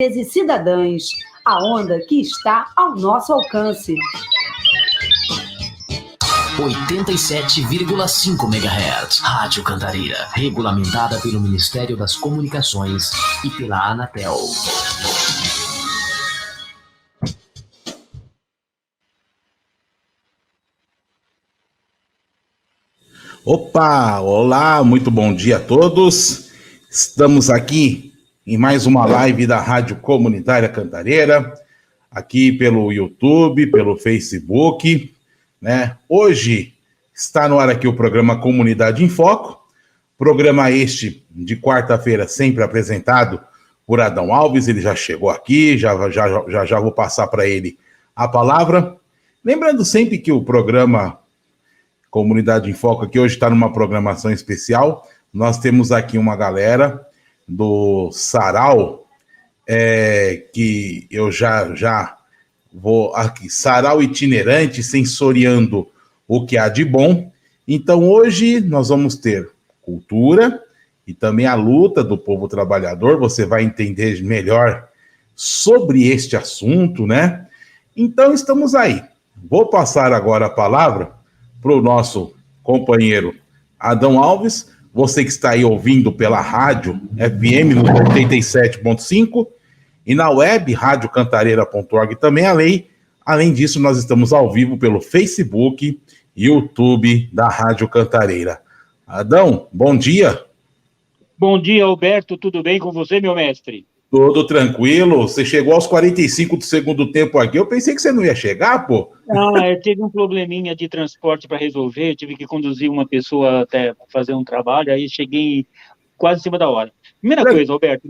e cidadãs, a onda que está ao nosso alcance. 87,5 MHz, Rádio Cantareira, regulamentada pelo Ministério das Comunicações e pela Anatel. Opa, olá, muito bom dia a todos. Estamos aqui em mais uma live da Rádio Comunitária Cantareira, aqui pelo YouTube, pelo Facebook, né? Hoje está no ar aqui o programa Comunidade em Foco, programa este de quarta-feira sempre apresentado por Adão Alves. Ele já chegou aqui, já vou passar para ele a palavra. Lembrando sempre que o programa Comunidade em Foco aqui hoje está numa programação especial. Nós temos aqui uma galera do Sarau, que eu já vou aqui, Sarau Itinerante, sensoriando o que há de bom. Então hoje nós vamos ter cultura e também a luta do povo trabalhador. Você vai entender melhor sobre este assunto, né? Então estamos aí. Vou passar agora a palavra para o nosso companheiro Adão Alves. Você que está aí ouvindo pela rádio FM no 87.5 e na web radiocantareira.org também. Além disso, nós estamos ao vivo pelo Facebook e YouTube da Rádio Cantareira. Adão, bom dia. Bom dia, Alberto. Tudo bem com você, meu mestre? Tudo tranquilo. Você chegou aos 45 do segundo tempo aqui. Eu pensei que você não ia chegar, pô. Eu tive um probleminha de transporte para resolver. Eu tive que conduzir uma pessoa até fazer um trabalho. Aí cheguei quase em cima da hora. Primeira coisa, Alberto,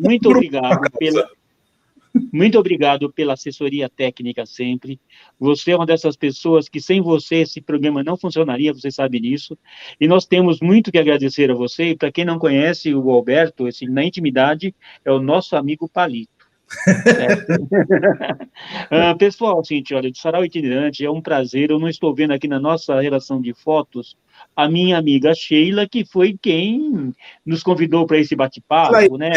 muito obrigado pela assessoria técnica sempre. Você é uma dessas pessoas que sem você esse programa não funcionaria, você sabe disso. E nós temos muito que agradecer a você. E para quem não conhece o Alberto, na intimidade, é o nosso amigo Palito. Pessoal, olha, de Sarau Itinerante, é um prazer. Eu não estou vendo aqui na nossa relação de fotos a minha amiga Sheila, que foi quem nos convidou para esse bate-papo, né?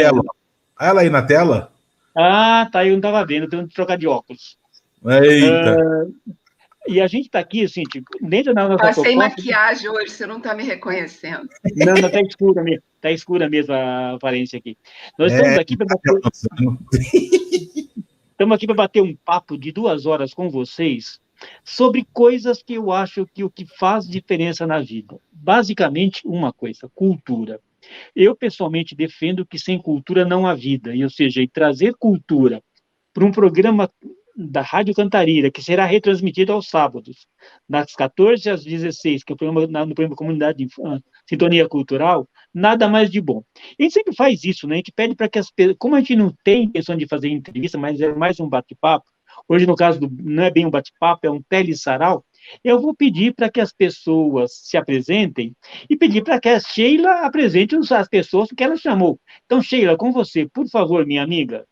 Ela aí na tela? Tá, eu não estava vendo, tenho que trocar de óculos. Eita! E a gente está aqui, assim, dentro da nossa Passei maquiagem hoje, você não está me reconhecendo. Não, está escura mesmo a aparência aqui. Nós estamos aqui para bater um papo de 2 horas com vocês sobre coisas que eu acho que o que faz diferença na vida. Basicamente, uma coisa, cultura. Eu, pessoalmente, defendo que sem cultura não há vida, ou seja, trazer cultura para um programa da Rádio Cantareira, que será retransmitido aos sábados, das 14 às 16, que é no programa Comunidade de Sintonia Cultural, nada mais de bom. A gente sempre faz isso, né? A gente pede para que como a gente não tem intenção de fazer entrevista, mas é mais um bate-papo, hoje, no caso, não é bem um bate-papo, é um telesarau, eu vou pedir para que as pessoas se apresentem e pedir para que a Sheila apresente as pessoas que ela chamou. Então, Sheila, com você, por favor, minha amiga.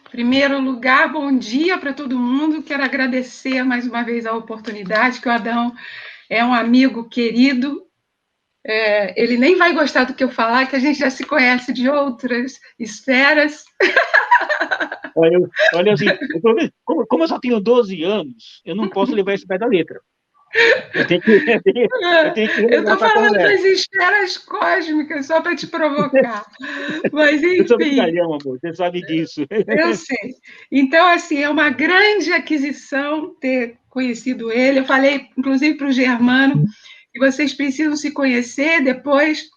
Em primeiro lugar, bom dia para todo mundo. Quero agradecer mais uma vez a oportunidade, que o Adão é um amigo querido. Ele nem vai gostar do que eu falar, que a gente já se conhece de outras esferas. Olha assim, como eu só tenho 12 anos, eu não posso levar esse pé da letra. Eu estou falando das esferas cósmicas, só para te provocar. Mas, enfim... Eu sou brincalhão, amor, você sabe disso. Eu sei. Então, assim, é uma grande aquisição ter conhecido ele. Eu falei, inclusive, para o Germano, que vocês precisam se conhecer. Depois,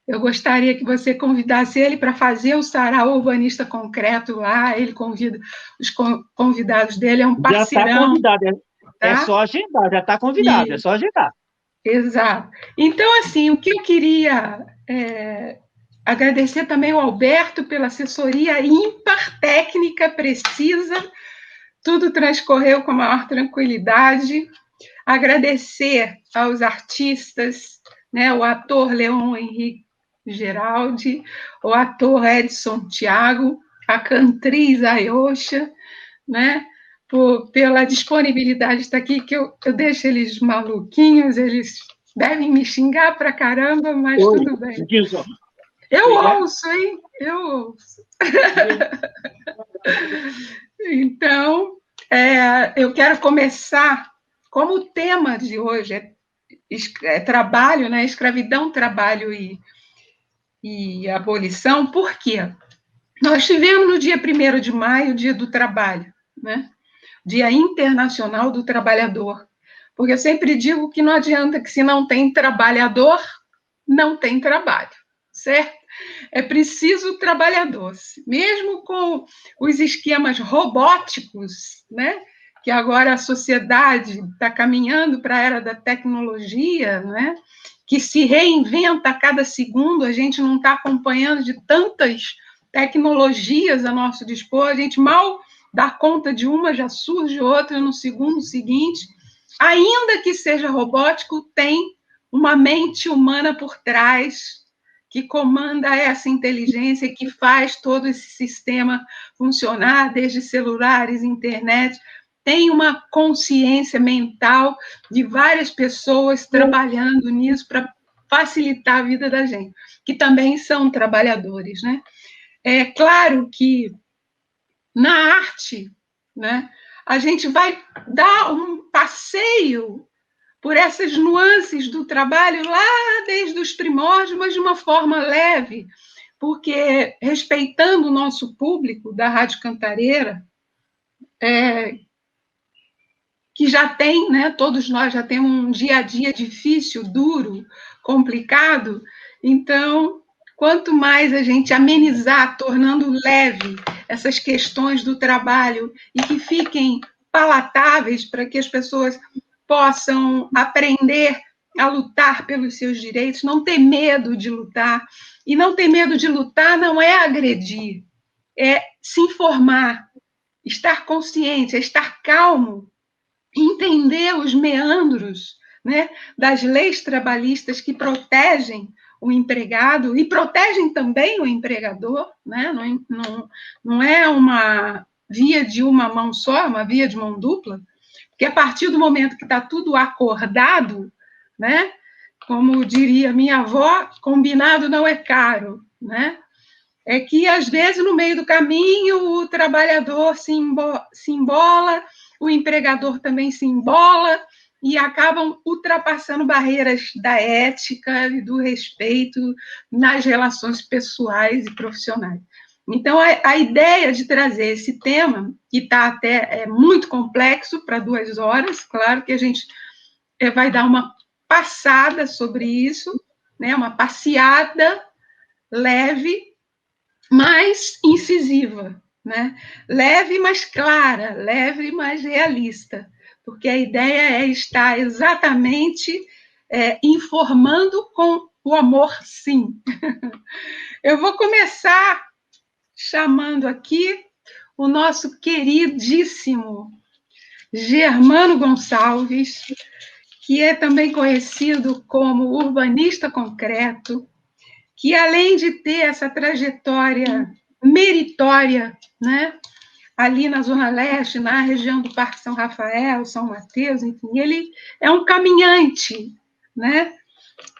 eu gostaria que você convidasse ele para fazer o Sarau Urbanista Concreto lá. Ele convida os convidados dele, é um parceirão. Já está convidado, é só agendar, já está convidado, é só agendar. Exato. Então, assim, o que eu queria agradecer também ao Alberto pela assessoria ímpar, técnica, precisa, tudo transcorreu com a maior tranquilidade. Agradecer aos artistas, né, o ator Leon Henrique Geraldi, o ator Edson Thiago, a cantriz Ayosha, né, pela disponibilidade de estar aqui, que eu deixo eles maluquinhos, eles devem me xingar pra caramba, mas tudo bem. Eu ouço, hein? Eu ouço. Então, eu quero começar, como o tema de hoje é trabalho, né? Escravidão, trabalho e abolição. Por quê? Nós tivemos no dia 1º de maio o Dia do Trabalho, né? Dia Internacional do Trabalhador. Porque eu sempre digo que não adianta que se não tem trabalhador, não tem trabalho, certo? É preciso trabalhador. Mesmo com os esquemas robóticos, né? Que agora a sociedade está caminhando para a era da tecnologia, né? Que se reinventa a cada segundo, a gente não está acompanhando de tantas tecnologias a nosso dispor, a gente mal dá conta de uma, já surge outra no segundo seguinte. Ainda que seja robótico, tem uma mente humana por trás que comanda essa inteligência e que faz todo esse sistema funcionar, desde celulares, internet. Tem uma consciência mental de várias pessoas trabalhando nisso para facilitar a vida da gente, que também são trabalhadores, né? É claro que na arte, né, a gente vai dar um passeio por essas nuances do trabalho lá desde os primórdios, mas de uma forma leve, porque respeitando o nosso público da Rádio Cantareira, que já tem, né, todos nós já temos um dia a dia difícil, duro, complicado, então, quanto mais a gente amenizar, tornando leve essas questões do trabalho e que fiquem palatáveis para que as pessoas possam aprender a lutar pelos seus direitos, não ter medo de lutar. E não ter medo de lutar não é agredir, é se informar, estar consciente, é estar calmo, entender os meandros, né, das leis trabalhistas que protegem o empregado e protegem também o empregador, né? Não é uma via de uma mão só, é uma via de mão dupla, porque a partir do momento que está tudo acordado, né, como diria minha avó, combinado não é caro, né? É que, às vezes, no meio do caminho, o trabalhador se embola, o empregador também se embola, e acabam ultrapassando barreiras da ética e do respeito nas relações pessoais e profissionais. Então, a ideia de trazer esse tema, que está até muito complexo para 2 horas, claro que a gente vai dar uma passada sobre isso, né, uma passeada leve, mais incisiva, né? Leve, mas clara, leve, mas realista, porque a ideia é estar exatamente informando com o amor, sim. Eu vou começar chamando aqui o nosso queridíssimo Germano Gonçalves, que é também conhecido como urbanista concreto, que, além de ter essa trajetória meritória, né, ali na Zona Leste, na região do Parque São Rafael, São Mateus, enfim, ele é um caminhante, né?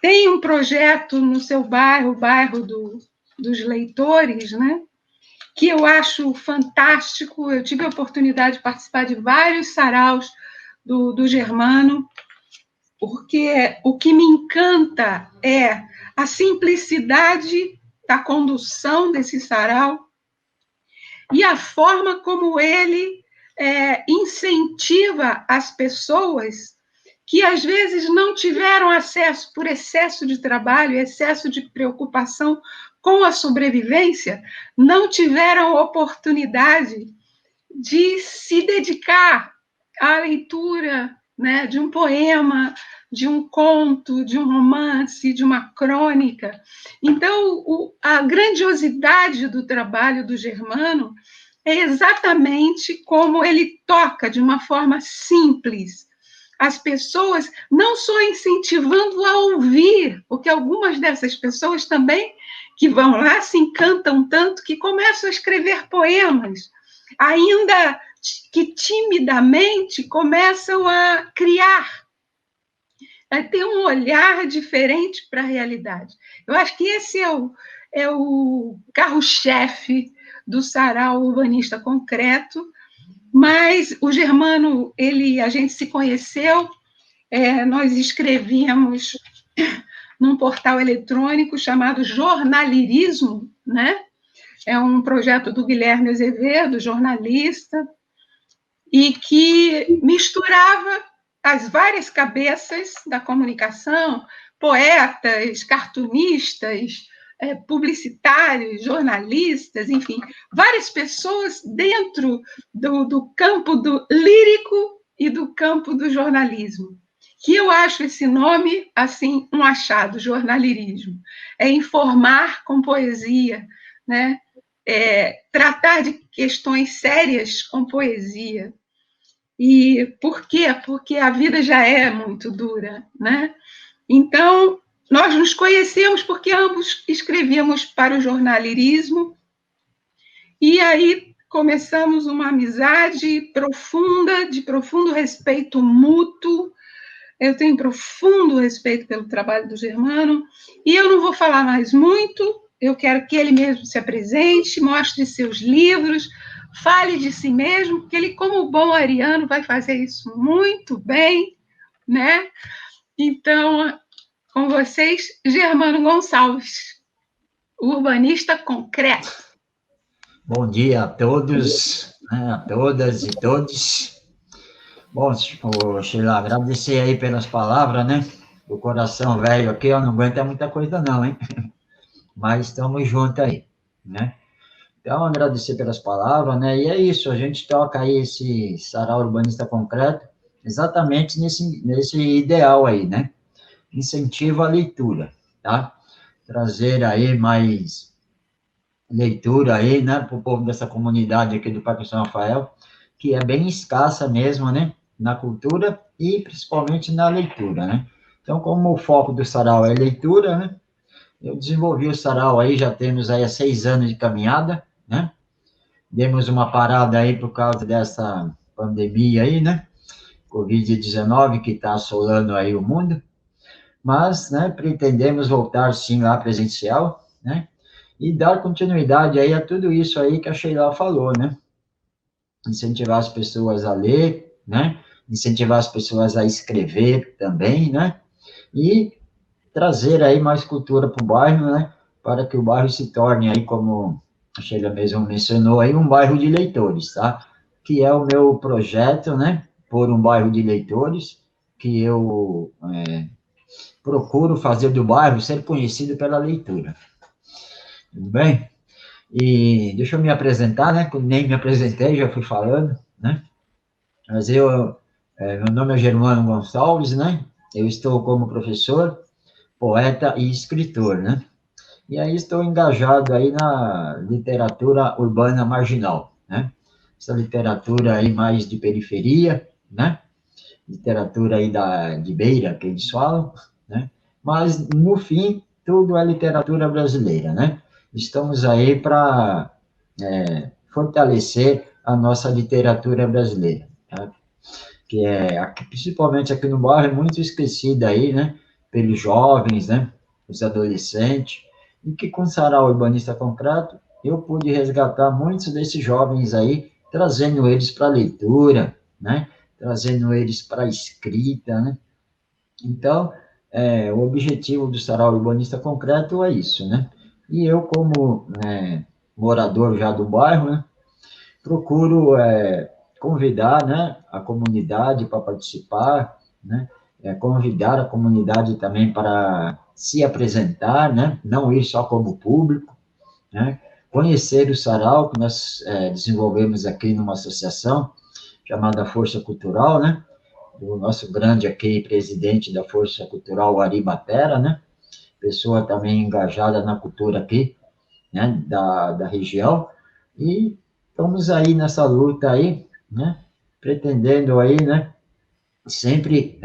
Tem um projeto no seu bairro, o bairro dos Leitores, né, que eu acho fantástico. Eu tive a oportunidade de participar de vários saraus do Germano, porque o que me encanta é a simplicidade da condução desse sarau e a forma como ele incentiva as pessoas que, às vezes, não tiveram acesso, por excesso de trabalho, excesso de preocupação com a sobrevivência, não tiveram oportunidade de se dedicar à leitura, né, de um poema, de um conto, de um romance, de uma crônica. Então, a grandiosidade do trabalho do Germano é exatamente como ele toca de uma forma simples as pessoas, não só incentivando a ouvir, porque algumas dessas pessoas também que vão lá se encantam tanto que começam a escrever poemas, ainda que timidamente começam a criar, a ter um olhar diferente para a realidade. Eu acho que esse é o carro-chefe do Sarau Urbanista Concreto, mas o Germano, a gente se conheceu, nós escrevíamos num portal eletrônico chamado Jornalirismo, né? É um projeto do Guilherme Azevedo, jornalista, e que misturava as várias cabeças da comunicação, poetas, cartunistas, publicitários, jornalistas, enfim, várias pessoas dentro do campo do lírico e do campo do jornalismo. Que eu acho esse nome, assim, um achado, jornalirismo. É informar com poesia, né? Tratar de questões sérias com poesia. E por quê? Porque a vida já é muito dura, né? Então, nós nos conhecemos porque ambos escrevíamos para o jornalismo, e aí começamos uma amizade profunda, de profundo respeito mútuo. Eu tenho profundo respeito pelo trabalho do Germano, e eu não vou falar mais muito, eu quero que ele mesmo se apresente, mostre seus livros, fale de si mesmo, porque ele, como bom ariano, vai fazer isso muito bem, né? Então, com vocês, Germano Gonçalves, urbanista concreto. Bom dia a todos, né, a todas e todos. Bom, Sheila, agradecer aí pelas palavras, né? O coração velho aqui, eu não aguento muita coisa não, hein? Mas estamos juntos aí, né? Então, agradecer pelas palavras, né? E é isso, a gente toca aí esse Sarau Urbanista Concreto exatamente nesse ideal aí, né? Incentiva a leitura, tá? Trazer aí mais leitura aí, né? Para o povo dessa comunidade aqui do Parque São Rafael, que é bem escassa mesmo, né? Na cultura e principalmente na leitura, né? Então, como o foco do Sarau é leitura, né? Eu desenvolvi o Sarau aí, já temos aí há 6 anos de caminhada, né? Demos uma parada aí por causa dessa pandemia aí, né? Covid-19, que está assolando aí o mundo. Mas, né, pretendemos voltar sim lá presencial, né? E dar continuidade aí a tudo isso aí que a Sheila falou, né? Incentivar as pessoas a ler, né? Incentivar as pessoas a escrever também, né? E trazer aí mais cultura para o bairro, né? Para que o bairro se torne aí, como a Sheila mesmo mencionou, aí um bairro de leitores, tá? Que é o meu projeto, né? Por um bairro de leitores, que eu procuro fazer do bairro ser conhecido pela leitura. Tudo bem? E deixa eu me apresentar, né? Nem me apresentei, já fui falando, né? Mas meu nome é Germano Gonçalves, né? Eu estou como professor, poeta e escritor, né? E aí estou engajado aí na literatura urbana marginal, né? Essa literatura aí mais de periferia, né? Literatura aí de beira, que eles falam, né? Mas, no fim, tudo é literatura brasileira, né? Estamos aí para fortalecer a nossa literatura brasileira, tá? Que principalmente aqui no bairro, é muito esquecida aí, né? Pelos jovens, né? Os adolescentes, e que com o Sarau Urbanista Concreto, eu pude resgatar muitos desses jovens aí, trazendo eles para a leitura, né? Trazendo eles para a escrita, né? Então, o objetivo do Sarau Urbanista Concreto é isso, né? E eu, como morador já do bairro, né, procuro convidar, né, a comunidade para participar, né? Convidar a comunidade também para se apresentar, né? Não ir só como público, né? Conhecer o Sarau, que nós desenvolvemos aqui numa associação chamada Força Cultural, né? Do nosso grande aqui presidente da Força Cultural, Ari Batera, né? Pessoa também engajada na cultura aqui, né? Da região. E estamos aí nessa luta aí, né? Pretendendo aí, né? Sempre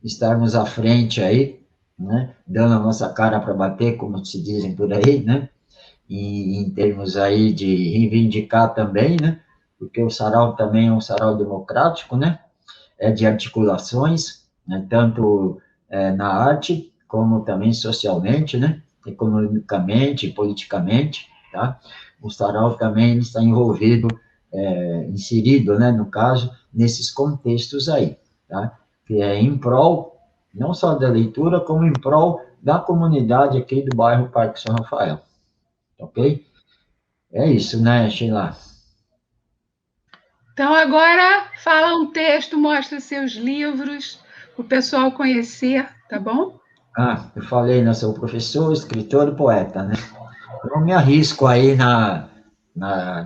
estarmos à frente aí, né? Dando a nossa cara para bater, como se dizem por aí, né? E em termos aí de reivindicar também, né? Porque o Sarau também é um Sarau democrático, né? De articulações, né? Tanto na arte, como também socialmente, né? economicamente e politicamente, tá? O sarau também está envolvido, inserido, né, no caso, nesses contextos aí, tá? Que é em prol, não só da leitura, como em prol da comunidade aqui do bairro Parque São Rafael, ok? É isso, né, Sheila? Então, agora, fala um texto, mostra seus livros, o pessoal conhecer, tá bom? Eu falei, né, sou professor, escritor e poeta, né? Eu me arrisco aí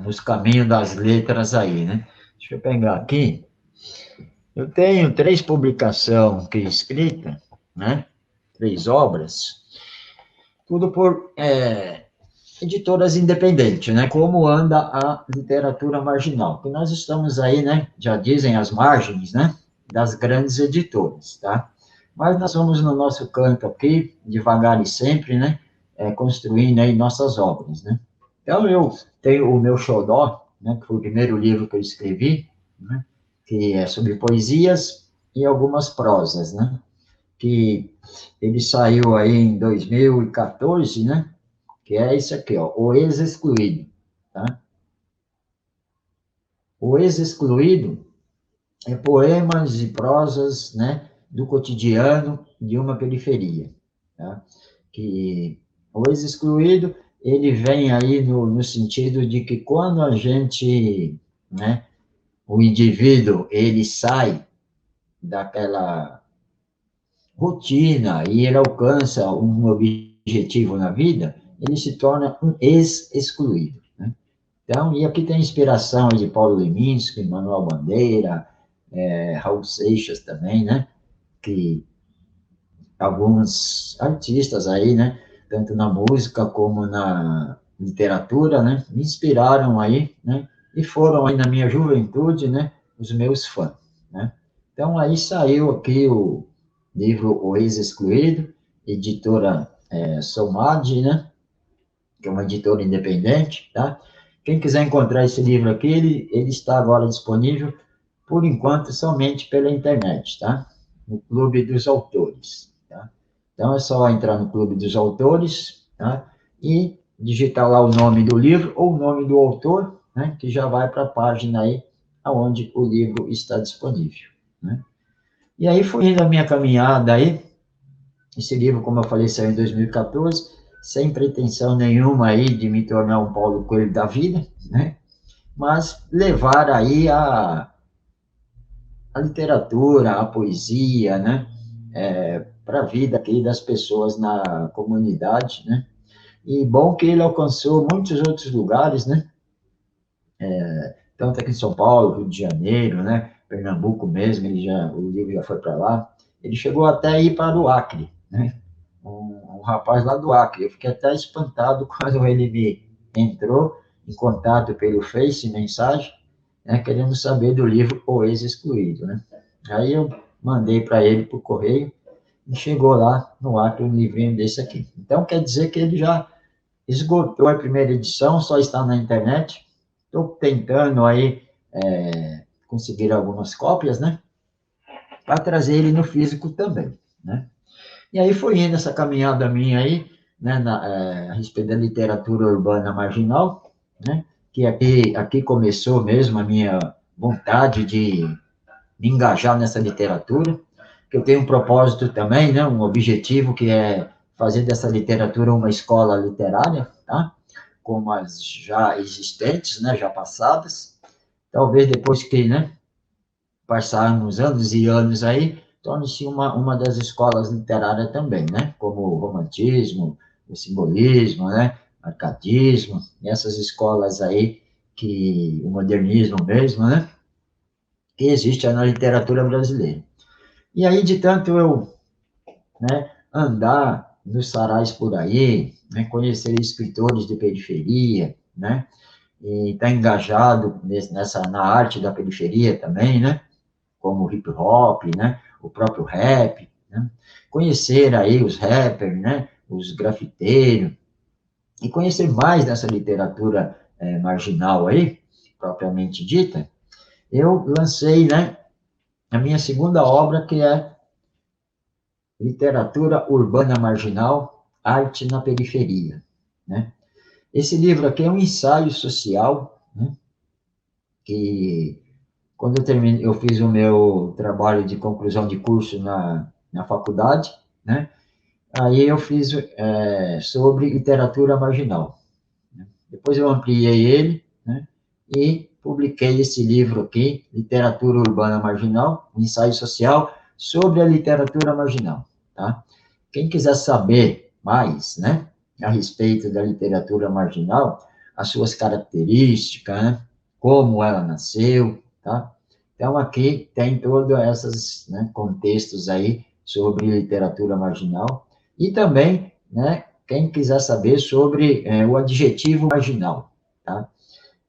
nos caminhos das letras aí, né? Deixa eu pegar aqui. Eu tenho 3 publicações que escritas, né? 3 obras, tudo por editoras independentes, né? Como anda a literatura marginal? Porque nós estamos aí, né? Já dizem as margens, né? Das grandes editoras, tá? Mas nós vamos no nosso canto aqui, devagar e sempre, né? Construindo aí nossas obras, né? Então, eu tenho o meu xodó, né? Que foi o primeiro livro que eu escrevi, né? Que é sobre poesias e algumas prosas, né? Que ele saiu aí em 2014, né? Que é esse aqui, ó, O Ex-Excluído, tá? O Ex-Excluído é poemas e prosas, né, do cotidiano de uma periferia, tá? Que o Ex-Excluído, ele vem aí no sentido de que quando a gente, né, o indivíduo, ele sai daquela rotina e ele alcança um objetivo na vida, ele se torna um ex-excluído, né? Então, e aqui tem inspiração de Paulo Leminski, Manuel Bandeira, Raul Seixas também, né? Que alguns artistas aí, né? Tanto na música como na literatura, né? Me inspiraram aí, né? E foram aí na minha juventude, né? Os meus fãs, né? Então, aí saiu aqui o livro O Ex-Excluído, editora Somad, né? Que é uma editora independente, tá? Quem quiser encontrar esse livro aqui, ele está agora disponível, por enquanto, somente pela internet, tá? No Clube dos Autores, tá? Então, é só entrar no Clube dos Autores, tá? E digitar lá o nome do livro ou o nome do autor, né? Que já vai para a página aí, onde o livro está disponível, né? E aí foi indo a minha caminhada aí. Esse livro, como eu falei, saiu em 2014, sem pretensão nenhuma aí de me tornar um Paulo Coelho da vida, né? Mas levar aí a literatura, a poesia, né? Para a vida aqui das pessoas na comunidade, né? E bom que ele alcançou muitos outros lugares, né? Tanto aqui em São Paulo, Rio de Janeiro, né? Pernambuco mesmo, o livro já foi para lá. Ele chegou até ir para o Acre, né? Um rapaz lá do Acre. Eu fiquei até espantado quando ele me entrou em contato pelo Face, mensagem, né, querendo saber do livro O Ex-Excluído, né? Aí eu mandei para ele por correio e chegou lá no Acre um livrinho desse aqui. Então, quer dizer que ele já esgotou a primeira edição, só está na internet. Estou tentando aí conseguir algumas cópias, né? Para trazer ele no físico também, né? E aí foi indo essa caminhada minha aí, né, a respeito da literatura urbana marginal, né? Que aqui começou mesmo a minha vontade de me engajar nessa literatura, que eu tenho um propósito também, né? Um objetivo que é fazer dessa literatura uma escola literária, tá? Como as já existentes, né, já passadas. Talvez depois que, né, passarmos anos e anos aí, torne-se uma das escolas literárias também, né, como o romantismo, o simbolismo, né, arcadismo, essas escolas aí, o modernismo mesmo, né, que existe na literatura brasileira. E aí, de tanto eu, né, andar nos sarais por aí, né, conhecer escritores de periferia, né, e estar engajado na arte da periferia também, né, como o hip hop, né, o próprio rap, né, conhecer aí os rappers, né, os grafiteiros, e conhecer mais dessa literatura marginal aí, propriamente dita, eu lancei, né, a minha segunda obra, que é Literatura Urbana Marginal, Arte na Periferia, né? Esse livro aqui é um ensaio social, né? Que, quando eu terminei, eu fiz o meu trabalho de conclusão de curso na faculdade, né? Aí eu fiz sobre literatura marginal. Depois eu ampliei ele, né? E publiquei esse livro aqui, Literatura Urbana Marginal, um ensaio social sobre a literatura marginal, tá? Quem quiser saber mais, né, a respeito da literatura marginal, as suas características, né, como ela nasceu, tá? Então, aqui tem todos esses, né, contextos aí sobre literatura marginal e também, né, quem quiser saber sobre o adjetivo marginal, tá?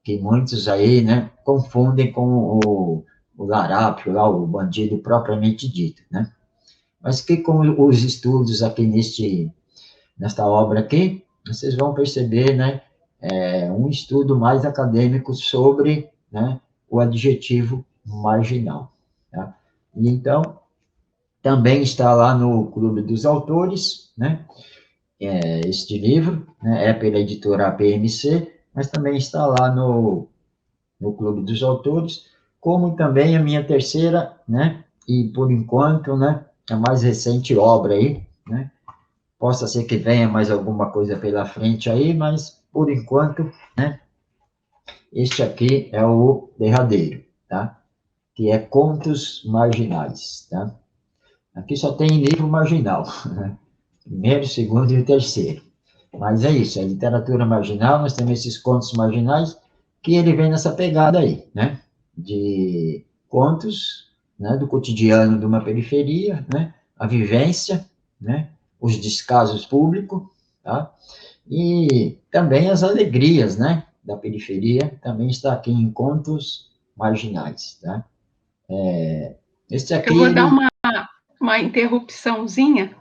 Que muitos aí, né, confundem com o larápio, lá, o bandido propriamente dito, né? Mas que com os estudos aqui nesta obra aqui, vocês vão perceber, né, um estudo mais acadêmico sobre, né, o adjetivo marginal, tá? E então, também está lá no Clube dos Autores, né, este livro, né, é pela editora APMC, mas também está lá no Clube dos Autores, como também a minha terceira, né, e por enquanto, né, a mais recente obra aí, né, possa ser que venha mais alguma coisa pela frente aí, mas por enquanto, né, este aqui é o derradeiro, tá? Que é Contos Marginais, tá? Aqui só tem livro marginal, né? Primeiro, segundo e o terceiro. Mas é isso, é literatura marginal, nós temos esses contos marginais, que ele vem nessa pegada aí, né? De contos, né, do cotidiano de uma periferia, né? A vivência, né? Os descasos públicos, tá? E também as alegrias, né? Da periferia, também está aqui em Contos Marginais, tá? Este aqui... Eu vou dar uma interrupçãozinha.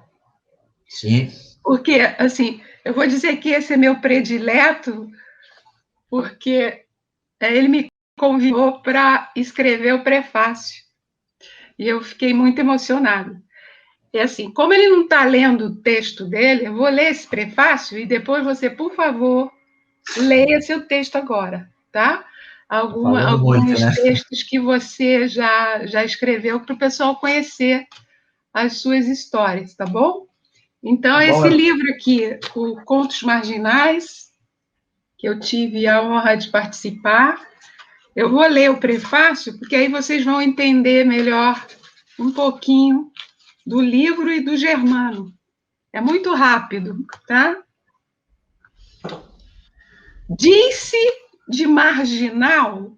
Sim. Porque, assim, eu vou dizer que esse é meu predileto, porque ele me convidou para escrever o prefácio. E eu fiquei muito emocionada. E assim, como ele não está lendo o texto dele, eu vou ler esse prefácio e depois você, por favor, leia seu texto agora, tá? Alguns né? textos que você já escreveu para o pessoal conhecer as suas histórias, tá bom? Então, esse livro aqui, o Contos Marginais, que eu tive a honra de participar, eu vou ler o prefácio, porque aí vocês vão entender melhor um pouquinho do livro e do Germano. É muito rápido, tá? Diz-se de marginal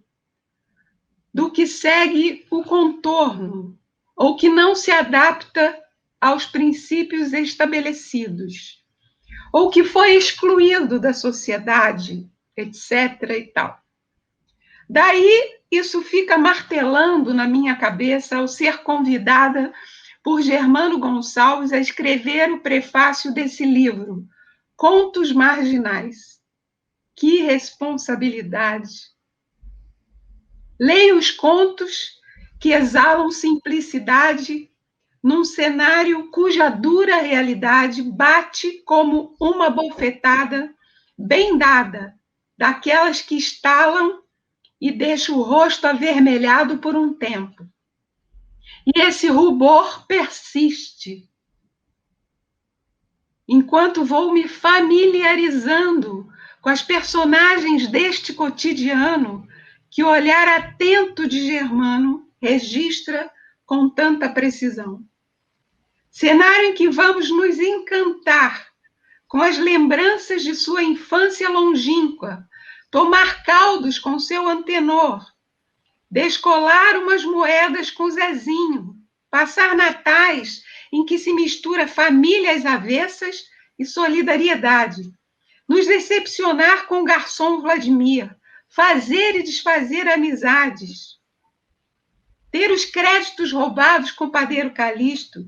do que segue o contorno, ou que não se adapta aos princípios estabelecidos, ou que foi excluído da sociedade, etc. e tal. Daí, isso fica martelando na minha cabeça ao ser convidada por Germano Gonçalves a escrever o prefácio desse livro, Contos Marginais. Que responsabilidade! Leio os contos que exalam simplicidade num cenário cuja dura realidade bate como uma bofetada bem dada, daquelas que estalam e deixam o rosto avermelhado por um tempo. E esse rubor persiste. Enquanto vou me familiarizando com as personagens deste cotidiano que o olhar atento de Germano registra com tanta precisão. Cenário em que vamos nos encantar com as lembranças de sua infância longínqua, tomar caldos com seu antenor, descolar umas moedas com Zezinho, passar natais em que se mistura famílias avessas e solidariedade, nos decepcionar com o garçom Vladimir, fazer e desfazer amizades, ter os créditos roubados com o padeiro Calixto,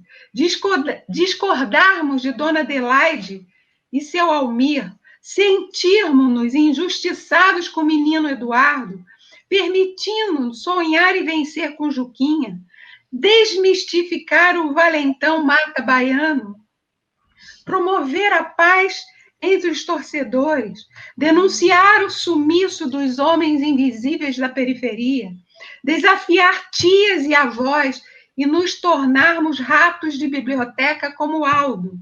discordarmos de Dona Adelaide e seu Almir, sentirmos-nos injustiçados com o menino Eduardo, permitindo-nos sonhar e vencer com Juquinha, desmistificar o valentão mata baiano, promover a paz entre os torcedores, denunciar o sumiço dos homens invisíveis da periferia, desafiar tias e avós e nos tornarmos ratos de biblioteca como Aldo,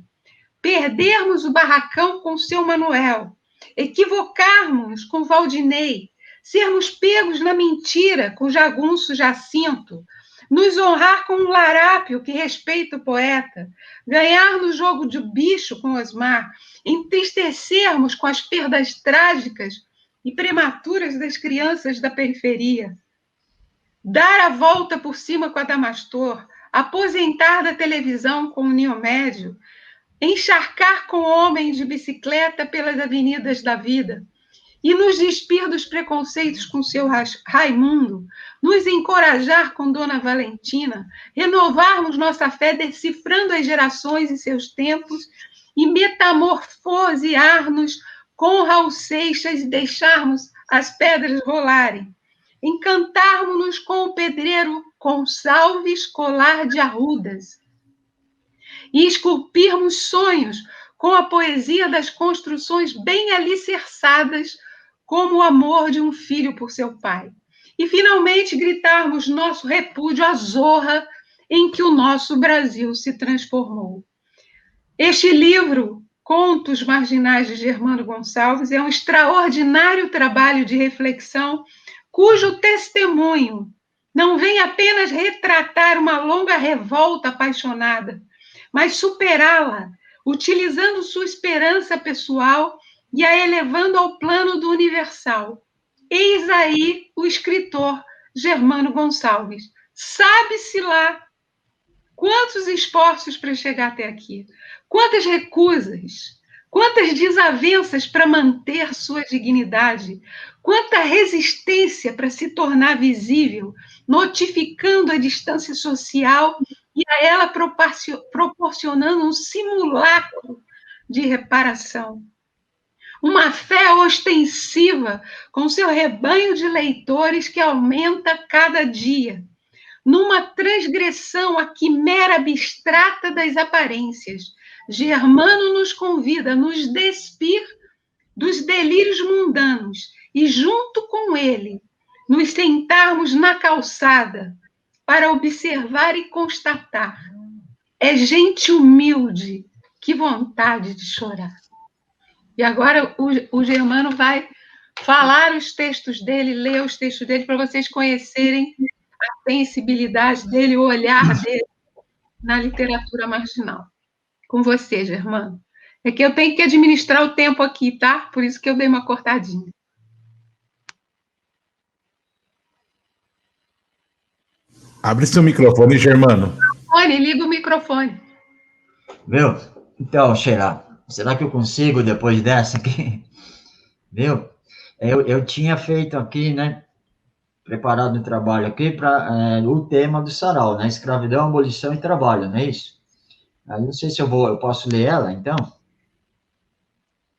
perdermos o barracão com seu Manuel, equivocarmos com Valdinei, sermos pegos na mentira com Jagunço Jacinto, nos honrar com um larápio que respeita o poeta, ganhar no jogo de bicho com Osmar, entristecermos com as perdas trágicas e prematuras das crianças da periferia, dar a volta por cima com a Damastor, aposentar da televisão com o Neomédio, encharcar com homens de bicicleta pelas avenidas da vida e nos despir dos preconceitos com seu Raimundo, nos encorajar com Dona Valentina, renovarmos nossa fé decifrando as gerações e seus tempos e metamorfosear-nos com Raul Seixas e deixarmos as pedras rolarem, encantarmos-nos com o pedreiro Gonçalves Colar de Arrudas e esculpirmos sonhos com a poesia das construções bem alicerçadas como o amor de um filho por seu pai. E, finalmente, gritarmos nosso repúdio à zorra em que o nosso Brasil se transformou. Este livro, Contos Marginais de Germano Gonçalves, é um extraordinário trabalho de reflexão cujo testemunho não vem apenas retratar uma longa revolta apaixonada, mas superá-la, utilizando sua esperança pessoal e a elevando ao plano do universal. Eis aí o escritor Germano Gonçalves. Sabe-se lá quantos esforços para chegar até aqui, quantas recusas, quantas desavenças para manter sua dignidade, quanta resistência para se tornar visível, notificando a distância social e a ela proporcionando um simulacro de reparação. Uma fé ostensiva com seu rebanho de leitores que aumenta cada dia, numa transgressão à quimera abstrata das aparências. Germano nos convida a nos despir dos delírios mundanos e, junto com ele, nos sentarmos na calçada para observar e constatar. É gente humilde, que vontade de chorar. E agora o Germano vai falar os textos dele, ler os textos dele, para vocês conhecerem a sensibilidade dele, o olhar dele na literatura marginal. Com você, Germano. É que eu tenho que administrar o tempo aqui, tá? Por isso que eu dei uma cortadinha. Abre seu microfone, Germano. Liga o microfone. Viu? Então, Sheila, será que eu consigo depois dessa aqui? Viu? Eu tinha feito aqui, né? Preparado o trabalho aqui para o tema do sarau, né? Escravidão, abolição e trabalho, não é isso? Aí não sei se eu posso ler ela, então?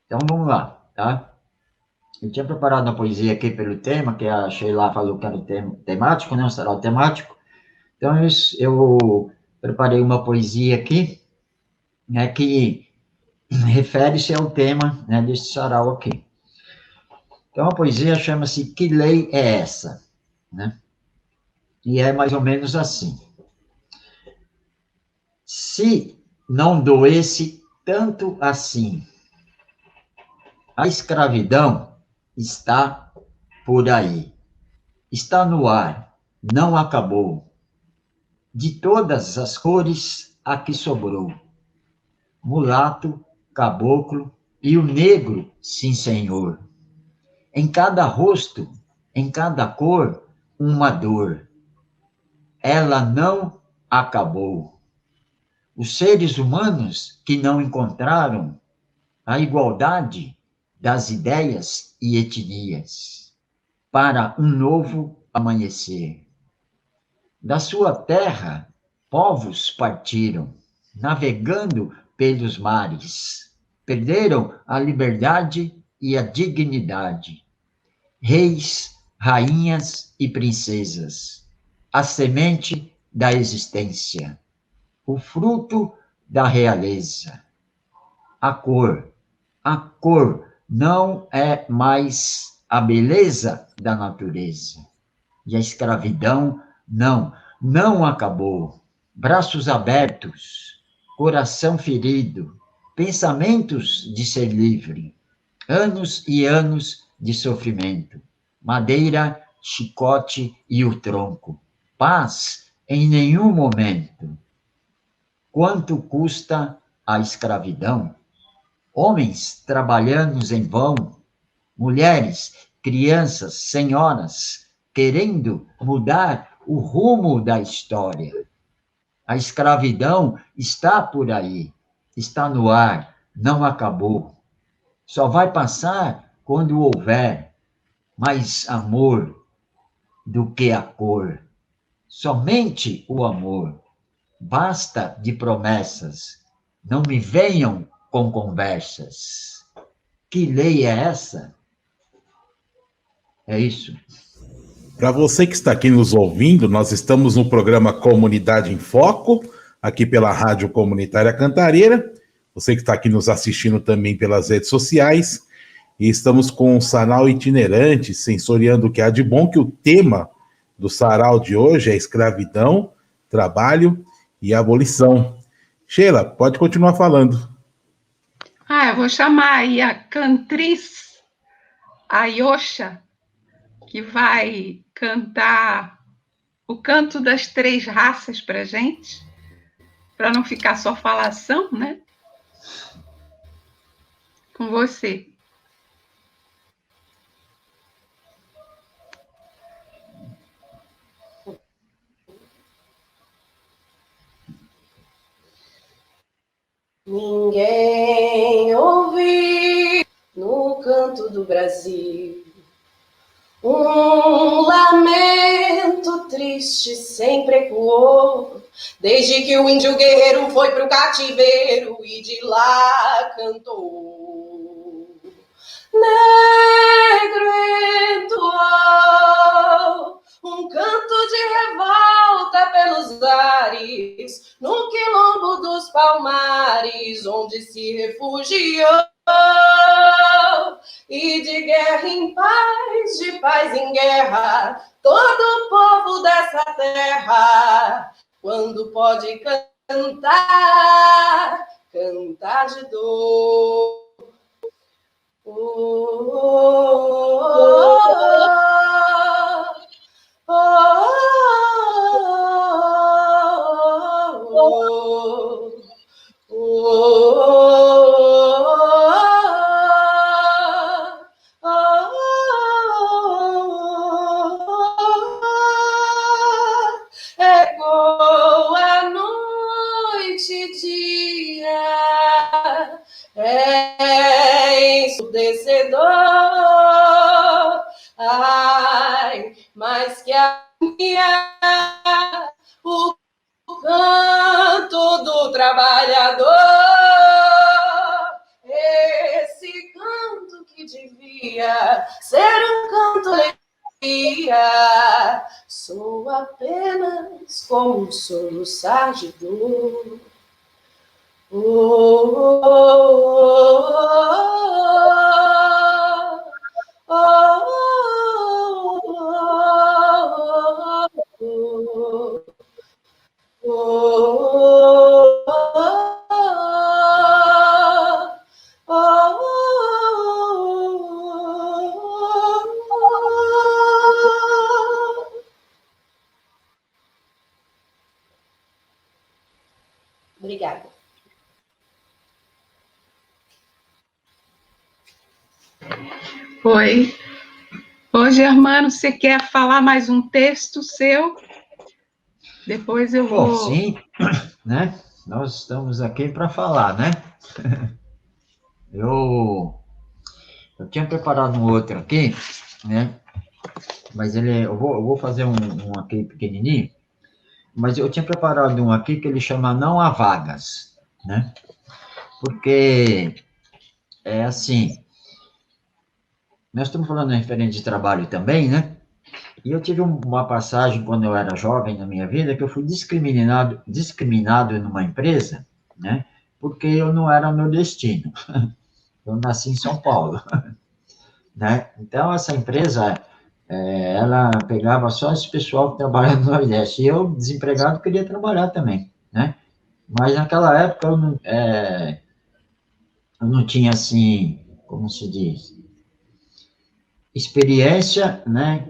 Então vamos lá, tá? Eu tinha preparado uma poesia aqui pelo tema, que a Sheila falou que era o temático, né? Um sarau temático. Então eu preparei uma poesia aqui, né? Que refere-se ao tema, né? Desse sarau aqui. Então a poesia chama-se Que Lei é Essa? Né? E é mais ou menos assim. Se não doesse tanto assim, a escravidão está por aí, está no ar, não acabou. De todas as cores, a que sobrou. Mulato, caboclo e o negro, sim, senhor. Em cada rosto, em cada cor, uma dor. Ela não acabou. Os seres humanos que não encontraram a igualdade das ideias e etnias para um novo amanhecer. Da sua terra, povos partiram, navegando pelos mares, perderam a liberdade e a dignidade. Reis, rainhas e princesas, a semente da existência, o fruto da realeza. a cor. A cor não é mais a beleza da natureza. E a escravidão, não acabou. Braços abertos, coração ferido, pensamentos de ser livre, anos e anos de sofrimento, madeira, chicote e o tronco. Paz em nenhum momento. Quanto custa a escravidão? Homens trabalhando em vão, mulheres, crianças, senhoras, querendo mudar o rumo da história. A escravidão está por aí, está no ar, não acabou. Só vai passar quando houver mais amor do que a cor. Somente o amor. Basta de promessas. Não me venham com conversas. Que lei é essa? É isso. Para você que está aqui nos ouvindo, nós estamos no programa Comunidade em Foco, aqui pela Rádio Comunitária Cantareira. Você que está aqui nos assistindo também pelas redes sociais. E estamos com um sarau itinerante, sensoriando o que há de bom, que o tema do sarau de hoje é escravidão, trabalho e abolição. Sheila, pode continuar falando. Eu vou chamar aí a cantriz Ayosha, que vai cantar o canto das 3 raças para gente, para não ficar só falação, né? Com você. Ninguém ouviu no canto do Brasil um lamento triste sempre ecoou, desde que o índio guerreiro foi pro cativeiro e de lá cantou. Negro entoou um canto de revolta pelos ares, no quilombo dos Palmares, onde se refugiou. E de guerra em paz, de paz em guerra, todo o povo dessa terra, quando pode cantar, cantar de dor. Ecoa noite e dia, é ensurdecedor. Ai, mais que a minha, o canto do trabalhador, esse canto que devia ser um canto alegria, sou apenas como um soluçar de dor. Obrigada. Oi. Ô, Germano, você quer falar mais um texto seu? Depois eu vou... Bom, sim, né? Nós estamos aqui para falar, né? Eu tinha preparado um outro aqui, né? Mas eu vou fazer um aqui pequenininho, mas eu tinha preparado um aqui que ele chama Não Há Vagas, né? Porque é assim, nós estamos falando referente de trabalho também, né? E eu tive uma passagem quando eu era jovem na minha vida que eu fui discriminado numa empresa, né? porque eu não era nordestino. Eu nasci em São Paulo, né? Então, essa empresa, ela pegava só esse pessoal que trabalha no Nordeste, e eu, desempregado, queria trabalhar também, né? Mas naquela época eu não tinha, assim, como se diz, experiência, né,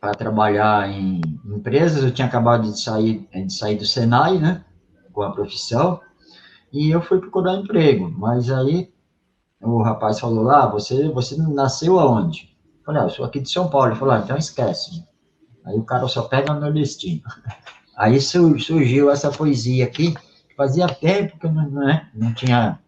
para trabalhar em empresas. Eu tinha acabado de sair do Senai, né, com a profissão, e eu fui procurar emprego. Mas aí o rapaz falou lá, você nasceu aonde? Eu falei, eu sou aqui de São Paulo. Ele falou, então esquece. Aí o cara só pega nordestino. Aí surgiu essa poesia aqui, que fazia tempo que eu não tinha,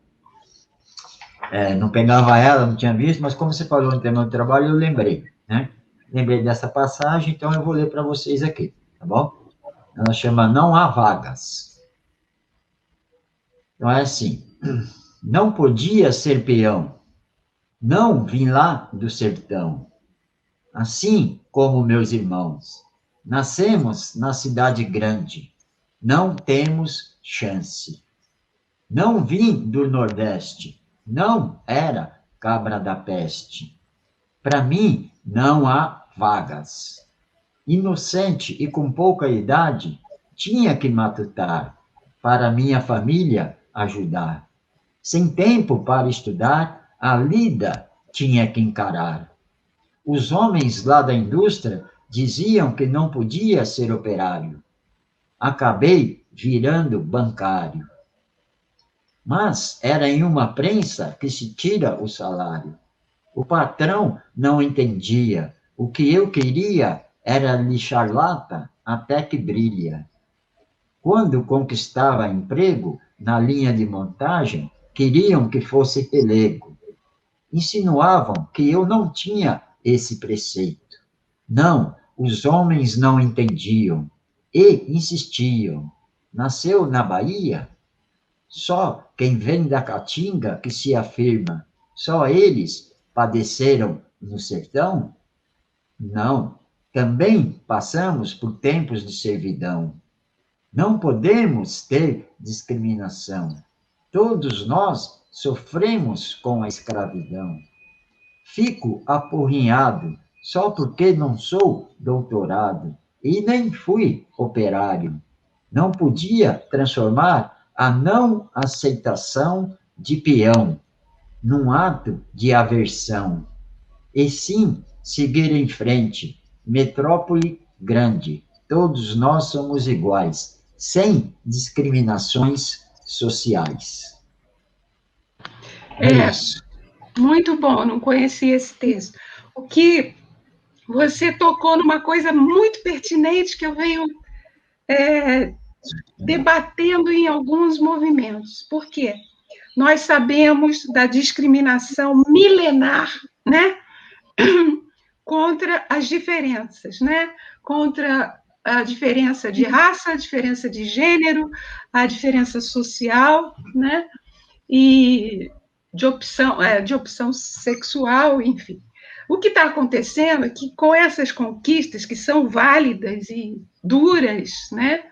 não pegava ela, não tinha visto, mas como você falou no tema do trabalho, eu lembrei, né? Lembrei dessa passagem, então eu vou ler para vocês aqui, tá bom? Ela chama Não Há Vagas. Então é assim, não podia ser peão, não vim lá do sertão, assim como meus irmãos, nascemos na cidade grande, não temos chance. Não vim do Nordeste, não era cabra da peste. Para mim, não há vagas. Inocente e com pouca idade, tinha que matutar, para minha família ajudar. Sem tempo para estudar, a lida tinha que encarar. Os homens lá da indústria diziam que não podia ser operário. Acabei virando bancário. Mas era em uma prensa que se tira o salário. O patrão não entendia. O que eu queria era lixar lata até que brilha. Quando conquistava emprego na linha de montagem, queriam que fosse pelego. Insinuavam que eu não tinha esse preceito. Não, os homens não entendiam e insistiam. Nasceu na Bahia? Só quem vem da caatinga que se afirma. Só eles padeceram no sertão? Não, também passamos por tempos de servidão. Não podemos ter discriminação. Todos nós sofremos com a escravidão. Fico apurrinhado só porque não sou doutorado e nem fui operário. Não podia transformar a não aceitação de peão num ato de aversão, e sim seguir em frente, metrópole grande, todos nós somos iguais, sem discriminações sociais. É isso. Muito bom, não conhecia esse texto. O que você tocou numa coisa muito pertinente que eu venho debatendo em alguns movimentos. Por quê? Nós sabemos da discriminação milenar, né, contra as diferenças, né, contra a diferença de raça, a diferença de gênero, a diferença social, né, e de opção sexual, enfim. O que está acontecendo é que, com essas conquistas, que são válidas e duras, né,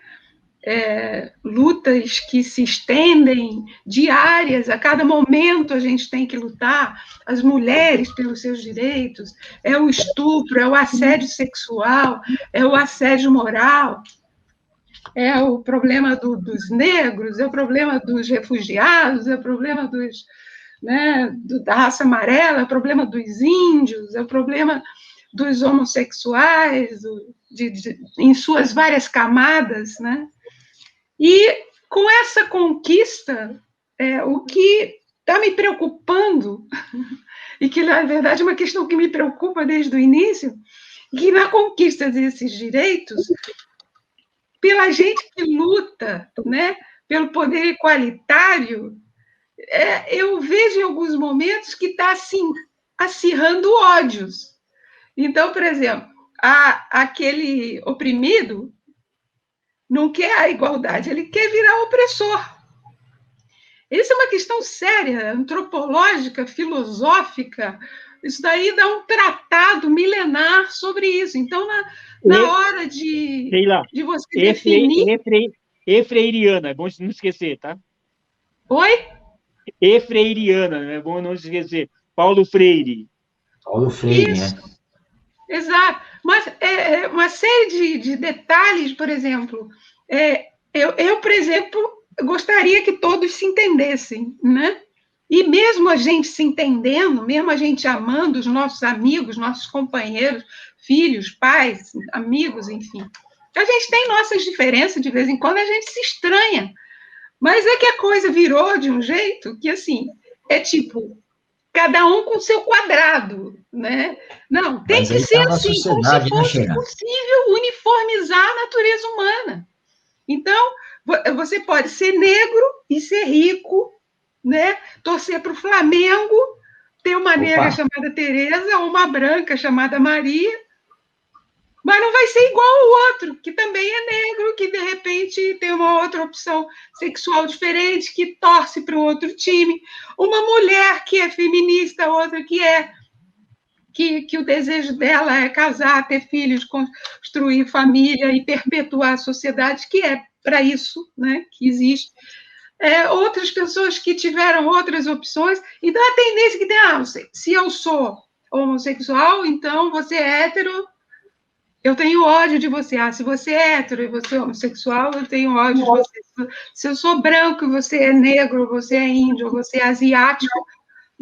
lutas que se estendem, diárias, a cada momento a gente tem que lutar, as mulheres pelos seus direitos, é o estupro, é o assédio sexual, é o assédio moral, é o problema dos negros, é o problema dos refugiados, é o problema da raça amarela, é o problema dos índios, é o problema dos homossexuais, em suas várias camadas, né? E com essa conquista, o que está me preocupando, e que, na verdade, é uma questão que me preocupa desde o início, que na conquista desses direitos, pela gente que luta, né, pelo poder igualitário, eu vejo em alguns momentos que está assim, acirrando ódios. Então, por exemplo, aquele oprimido não quer a igualdade, ele quer virar opressor. Isso é uma questão séria, antropológica, filosófica. Isso daí dá um tratado milenar sobre isso. Então, na hora de você definir... Freiriana, é bom não esquecer, tá? Oi? E freiriana, é bom não esquecer. Paulo Freire. Paulo Freire, Isso. né? Exato. Mas uma série de detalhes, por exemplo, eu, por exemplo, gostaria que todos se entendessem, né? E mesmo a gente se entendendo, mesmo a gente amando os nossos amigos, nossos companheiros, filhos, pais, amigos, enfim, a gente tem nossas diferenças, de vez em quando a gente se estranha. Mas é que a coisa virou de um jeito que, assim, é tipo, cada um com seu quadrado, né? Não, tem Mas que aí ser está na assim, como se sociedade, né, fosse Sheila? possível uniformizar a natureza humana. Então, você pode ser negro e ser rico, né? Torcer para o Flamengo, ter uma negra Opa, chamada Tereza ou uma branca chamada Maria, mas não vai ser igual ao outro, que também é negro, que de repente tem uma outra opção sexual diferente, que torce para o outro time. Uma mulher que é feminista, outra que o desejo dela é casar, ter filhos, construir família e perpetuar a sociedade, que é para isso, né, que existe. Outras pessoas que tiveram outras opções, então a tendência que tem, se eu sou homossexual, então você é hétero, eu tenho ódio de você. Se você é hétero e você é homossexual, eu tenho ódio de você. Se eu sou branco e você é negro, você é índio, você é asiático,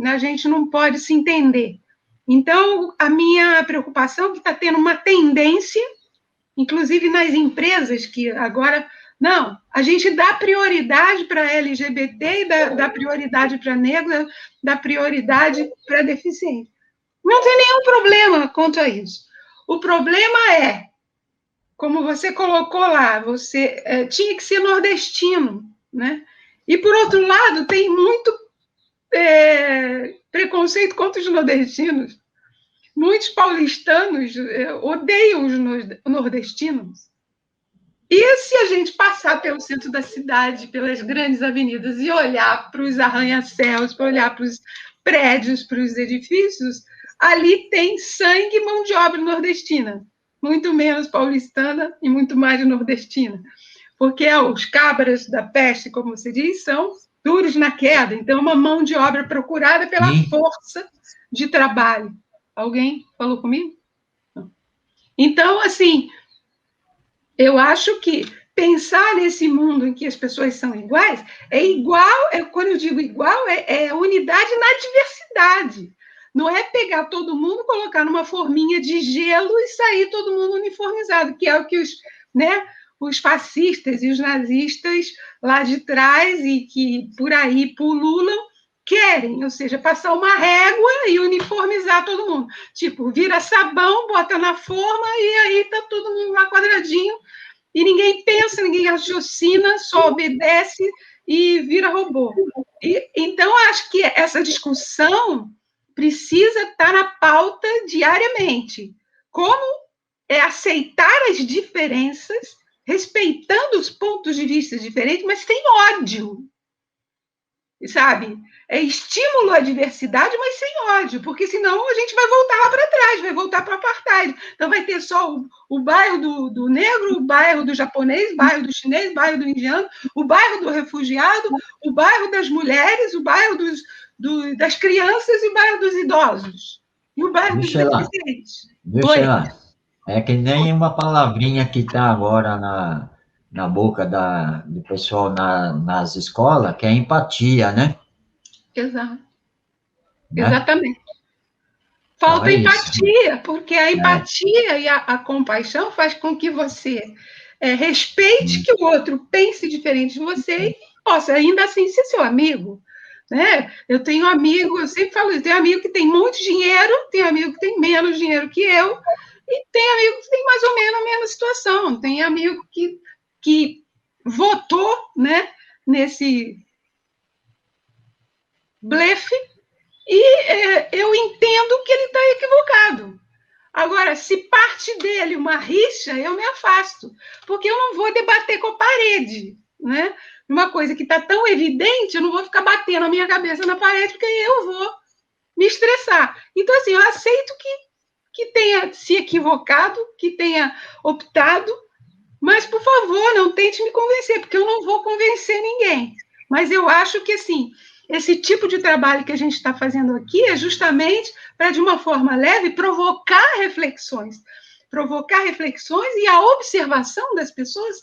a gente não pode se entender. Então, a minha preocupação é que está tendo uma tendência, inclusive nas empresas, que agora, não, a gente dá prioridade para LGBT, e dá prioridade para negro, dá prioridade para deficiente. Não tem nenhum problema quanto a isso. O problema é, como você colocou lá, você tinha que ser nordestino, né? E, por outro lado, tem muito preconceito contra os nordestinos. Muitos paulistanos odeiam os nordestinos. E se a gente passar pelo centro da cidade, pelas grandes avenidas, e olhar para os arranha-céus, para olhar para os prédios, para os edifícios, ali tem sangue e mão de obra nordestina. Muito menos paulistana e muito mais nordestina. Porque os cabras da peste, como se diz, são duros na queda. Então, uma mão de obra procurada pela força de trabalho. Alguém falou comigo? Não. Então, assim, eu acho que pensar nesse mundo em que as pessoas são iguais é igual, quando eu digo igual, é unidade na diversidade. Não é pegar todo mundo, colocar numa forminha de gelo e sair todo mundo uniformizado, que é o que os fascistas e os nazistas lá de trás e que por aí pululam querem, ou seja, passar uma régua e uniformizar todo mundo. Tipo, vira sabão, bota na forma e aí tá todo mundo lá quadradinho e ninguém pensa, ninguém raciocina, só obedece e vira robô. Então, acho que essa discussão precisa estar na pauta diariamente. Como aceitar as diferenças, respeitando os pontos de vista diferentes, mas sem ódio. Sabe? É estímulo à diversidade, mas sem ódio, porque senão a gente vai voltar lá para trás, vai voltar para o apartheid. Então vai ter só o bairro do negro, o bairro do japonês, o bairro do chinês, o bairro do indiano, o bairro do refugiado, o bairro das mulheres, o bairro das crianças e o bairro dos idosos. E o bairro dos deficientes. Sheila? É que nem uma palavrinha que está agora na boca do pessoal nas escolas, que é empatia, né? Exato. Né? Exatamente. Falta então, empatia, porque a empatia e a compaixão faz com que você respeite que o outro pense diferente de você e possa ainda assim ser seu amigo. Né? Eu tenho amigo, eu sempre falo isso, tem amigo que tem muito dinheiro, tem amigo que tem menos dinheiro que eu, e tem amigo que tem mais ou menos a mesma situação, tem amigo que votou, né, nesse blefe, e eu entendo que ele está equivocado. Agora, se parte dele uma rixa, eu me afasto, porque eu não vou debater com a parede, né? Uma coisa que está tão evidente, eu não vou ficar batendo a minha cabeça na parede, porque eu vou me estressar. Então, assim, eu aceito que tenha se equivocado, que tenha optado, mas, por favor, não tente me convencer, porque eu não vou convencer ninguém. Mas eu acho que, assim, esse tipo de trabalho que a gente está fazendo aqui é justamente para, de uma forma leve, provocar reflexões e a observação das pessoas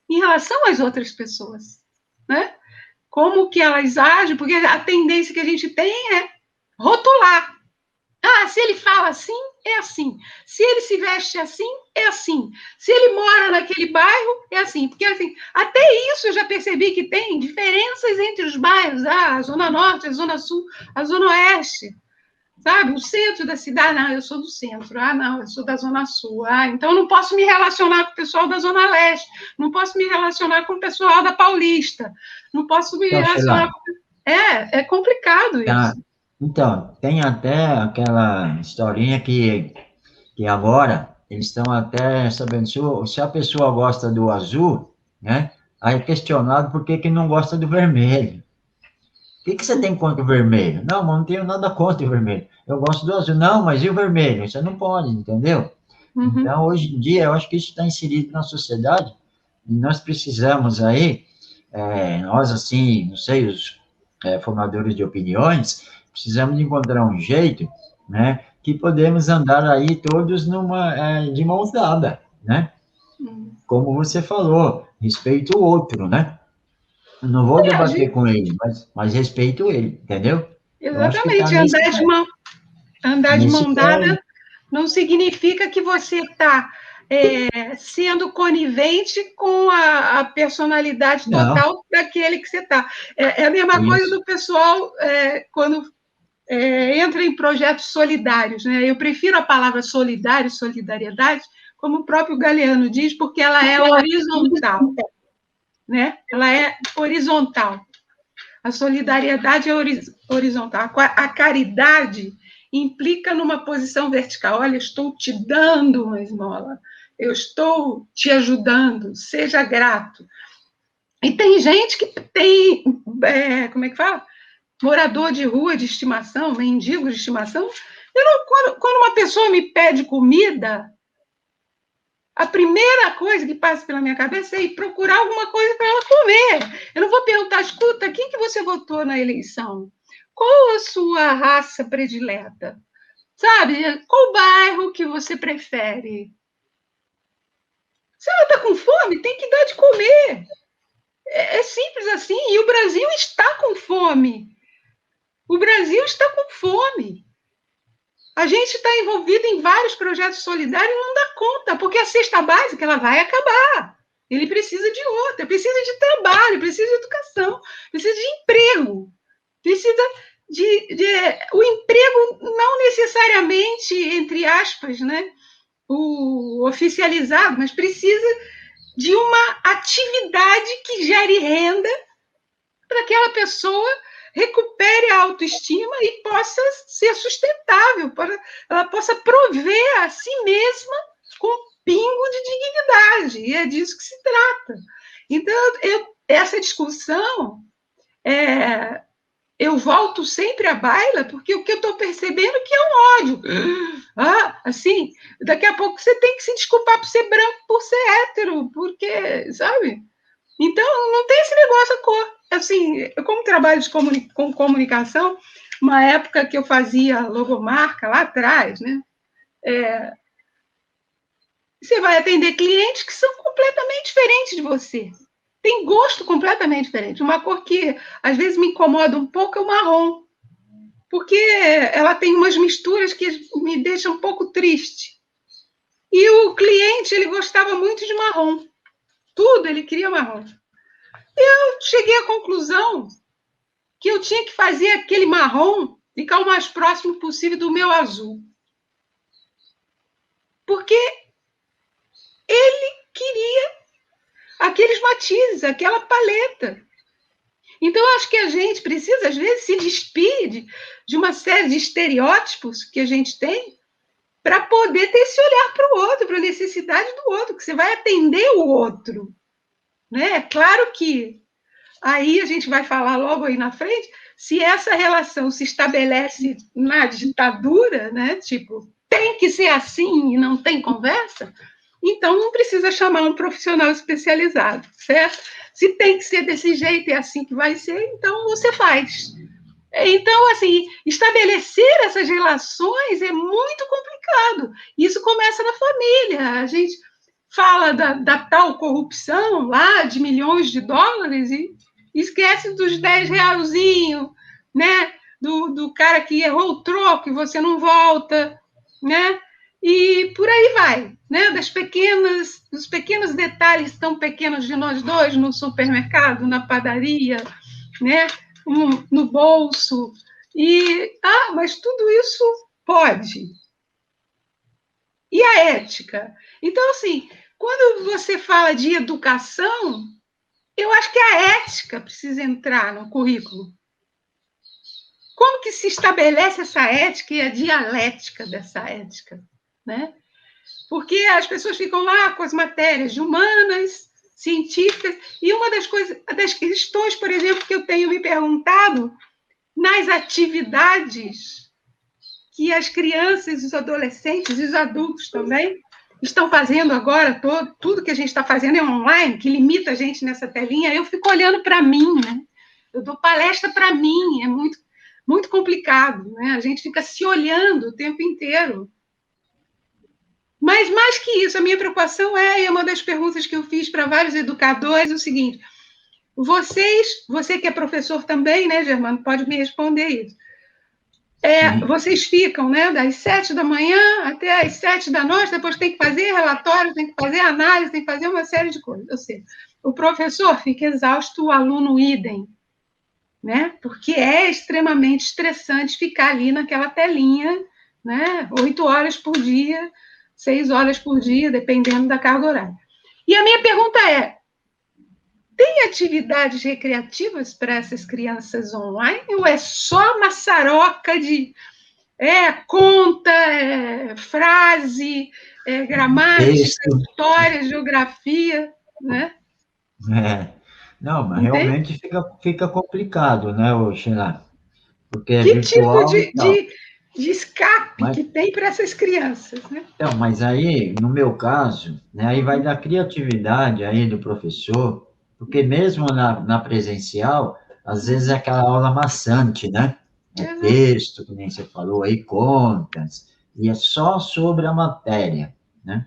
em relação às outras pessoas, né? Como que elas agem, porque a tendência que a gente tem é rotular. Ah, se ele fala assim, é assim. Se ele se veste assim, é assim. Se ele mora naquele bairro, é assim. Porque, assim, até isso eu já percebi que tem diferenças entre os bairros. Ah, a Zona Norte, a Zona Sul, a Zona Oeste. Sabe? O centro da cidade. Não, eu sou do centro. Ah, não, eu sou da Zona Sul. Ah, então eu não posso me relacionar com o pessoal da Zona Leste. Não posso me relacionar com o pessoal da Paulista. Não posso me relacionar com... É complicado isso. Então, tem até aquela historinha que agora eles estão até sabendo se a pessoa gosta do azul, né? Aí é questionado por que não gosta do vermelho. O que você tem contra o vermelho? Não, mas não tenho nada contra o vermelho. Eu gosto do azul. Não, mas e o vermelho? Você não pode, entendeu? Uhum. Então, hoje em dia, eu acho que isso está inserido na sociedade e nós precisamos aí, nós assim, não sei, os formadores de opiniões, precisamos de encontrar um jeito, né, que podemos andar aí todos de mãos dadas, né? Como você falou, respeito o outro, né? Não vou debater com ele, mas respeito ele, entendeu? Exatamente, andar de mão dada não significa que você está sendo conivente com a personalidade total daquele que você está. É a mesma coisa do pessoal quando entra em projetos solidários, né? Eu prefiro a palavra solidário, solidariedade, como o próprio Galeano diz, porque ela é horizontal, né? Ela é horizontal. A solidariedade é horizontal. A caridade implica numa posição vertical. Olha, eu estou te dando uma esmola, eu estou te ajudando, seja grato. E tem gente que tem, como é que fala? Morador de rua de estimação, mendigo de estimação. Quando uma pessoa me pede comida, a primeira coisa que passa pela minha cabeça é ir procurar alguma coisa para ela comer. Eu não vou perguntar, escuta, quem que você votou na eleição? Qual a sua raça predileta? Sabe? Qual bairro que você prefere? Se ela está com fome, tem que dar de comer. É simples assim. E o Brasil está com fome. O Brasil está com fome. A gente está envolvido em vários projetos solidários e não dá conta, porque a cesta básica ela vai acabar. Ele precisa de outra, precisa de trabalho, precisa de educação, precisa de emprego, precisa o emprego não necessariamente, entre aspas, né, o oficializado, mas precisa de uma atividade que gere renda para aquela pessoa recupere a autoestima e possa ser sustentável, ela possa prover a si mesma com um pingo de dignidade, e é disso que se trata. Então, essa discussão, eu volto sempre à baila, porque o que eu estou percebendo é que é um ódio. Assim, daqui a pouco você tem que se desculpar por ser branco, por ser hétero, porque, sabe? Então, não tem esse negócio a cor. Assim, eu como trabalho com comunicação, uma época que eu fazia logomarca lá atrás, né? Você vai atender clientes que são completamente diferentes de você. Tem gosto completamente diferente. Uma cor que, às vezes, me incomoda um pouco é o marrom, porque ela tem umas misturas que me deixam um pouco triste. E o cliente, ele gostava muito de marrom. Tudo ele queria marrom. Eu cheguei à conclusão que eu tinha que fazer aquele marrom ficar o mais próximo possível do meu azul. Porque ele queria aqueles matizes, aquela paleta. Então, eu acho que a gente precisa, às vezes, se despir de uma série de estereótipos que a gente tem para poder ter esse olhar para o outro, para a necessidade do outro, que você vai atender o outro. Né? Claro que aí a gente vai falar logo aí na frente, se essa relação se estabelece na ditadura, né? Tipo, tem que ser assim e não tem conversa, então não precisa chamar um profissional especializado, certo? Se tem que ser desse jeito, é assim que vai ser, então você faz. Então, assim, estabelecer essas relações é muito complicado. Isso começa na família. A gente fala da tal corrupção lá de milhões de dólares e esquece dos 10 realzinhos, né? Do cara que errou o troco e você não volta, né? E por aí vai, né? Dos pequenos detalhes tão pequenos de nós dois no supermercado, na padaria, né? No bolso. Mas tudo isso pode. E a ética? Então, assim, quando você fala de educação, eu acho que a ética precisa entrar no currículo. Como que se estabelece essa ética e a dialética dessa ética, né? Porque as pessoas ficam lá com as matérias de humanas, científicas, e uma das questões, por exemplo, que eu tenho me perguntado nas atividades que as crianças, os adolescentes e os adultos também estão fazendo agora, tudo que a gente está fazendo é online, que limita a gente nessa telinha, eu fico olhando para mim, né? Eu dou palestra para mim, é muito, muito complicado, né? A gente fica se olhando o tempo inteiro. Mas, mais que isso, a minha preocupação e uma das perguntas que eu fiz para vários educadores, é o seguinte: você que é professor também, né, Germano, pode me responder isso. Vocês ficam, né, das 7 da manhã até as 7 da noite, depois tem que fazer relatório, tem que fazer análise, tem que fazer uma série de coisas. Ou seja, o professor fica exausto, o aluno idem, né? Porque é extremamente estressante ficar ali naquela telinha, né? 8 horas por dia, 6 horas por dia, dependendo da carga horária. E a minha pergunta é: tem atividades recreativas para essas crianças online ou é só maçaroca de conta, frase, gramática, história, geografia, né? Não, mas realmente fica complicado, né, Sheila? Porque é que virtual. Que tipo de escape que tem para essas crianças, né? Então, mas aí, no meu caso, né, aí vai da criatividade aí do professor, porque mesmo na presencial, às vezes é aquela aula maçante, né? É texto, que nem você falou aí, contas, e é só sobre a matéria, né?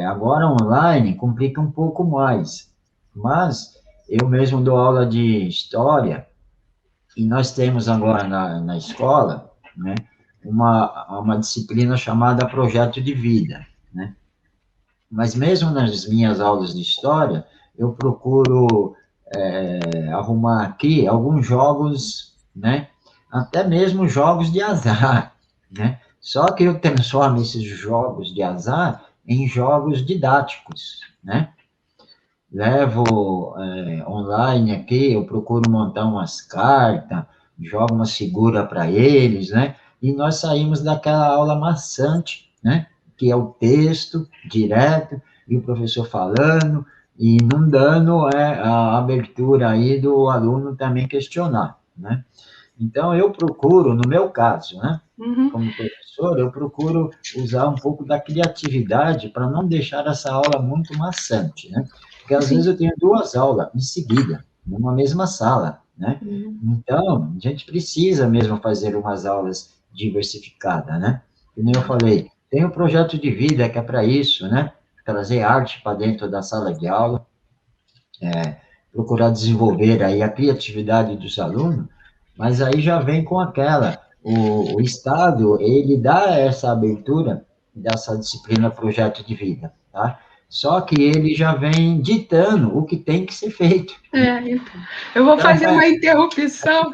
Agora, online, complica um pouco mais, mas eu mesmo dou aula de história, e nós temos agora na escola, né, uma disciplina chamada Projeto de Vida, né? Mas mesmo nas minhas aulas de história, eu procuro arrumar aqui alguns jogos, né? Até mesmo jogos de azar, né? Só que eu transformo esses jogos de azar em jogos didáticos, né? Levo online aqui, eu procuro montar umas cartas, jogo uma figura para eles, né? E nós saímos daquela aula maçante, né? Que é o texto direto, e o professor falando, e não dando a abertura aí do aluno também questionar, né? Então, eu procuro, no meu caso, né? Como professor, eu procuro usar um pouco da criatividade para não deixar essa aula muito maçante, né? Porque às vezes eu tenho 2 aulas em seguida, numa mesma sala, né? Então, a gente precisa mesmo fazer umas aulas diversificadas, né? Como eu falei, tem o projeto de vida que é para isso, né? Trazer arte para dentro da sala de aula, procurar desenvolver aí a criatividade dos alunos, mas aí já vem com o Estado, ele dá essa abertura dessa disciplina projeto de vida, tá? Só que ele já vem ditando o que tem que ser feito. Então. Eu vou fazer uma interrupção,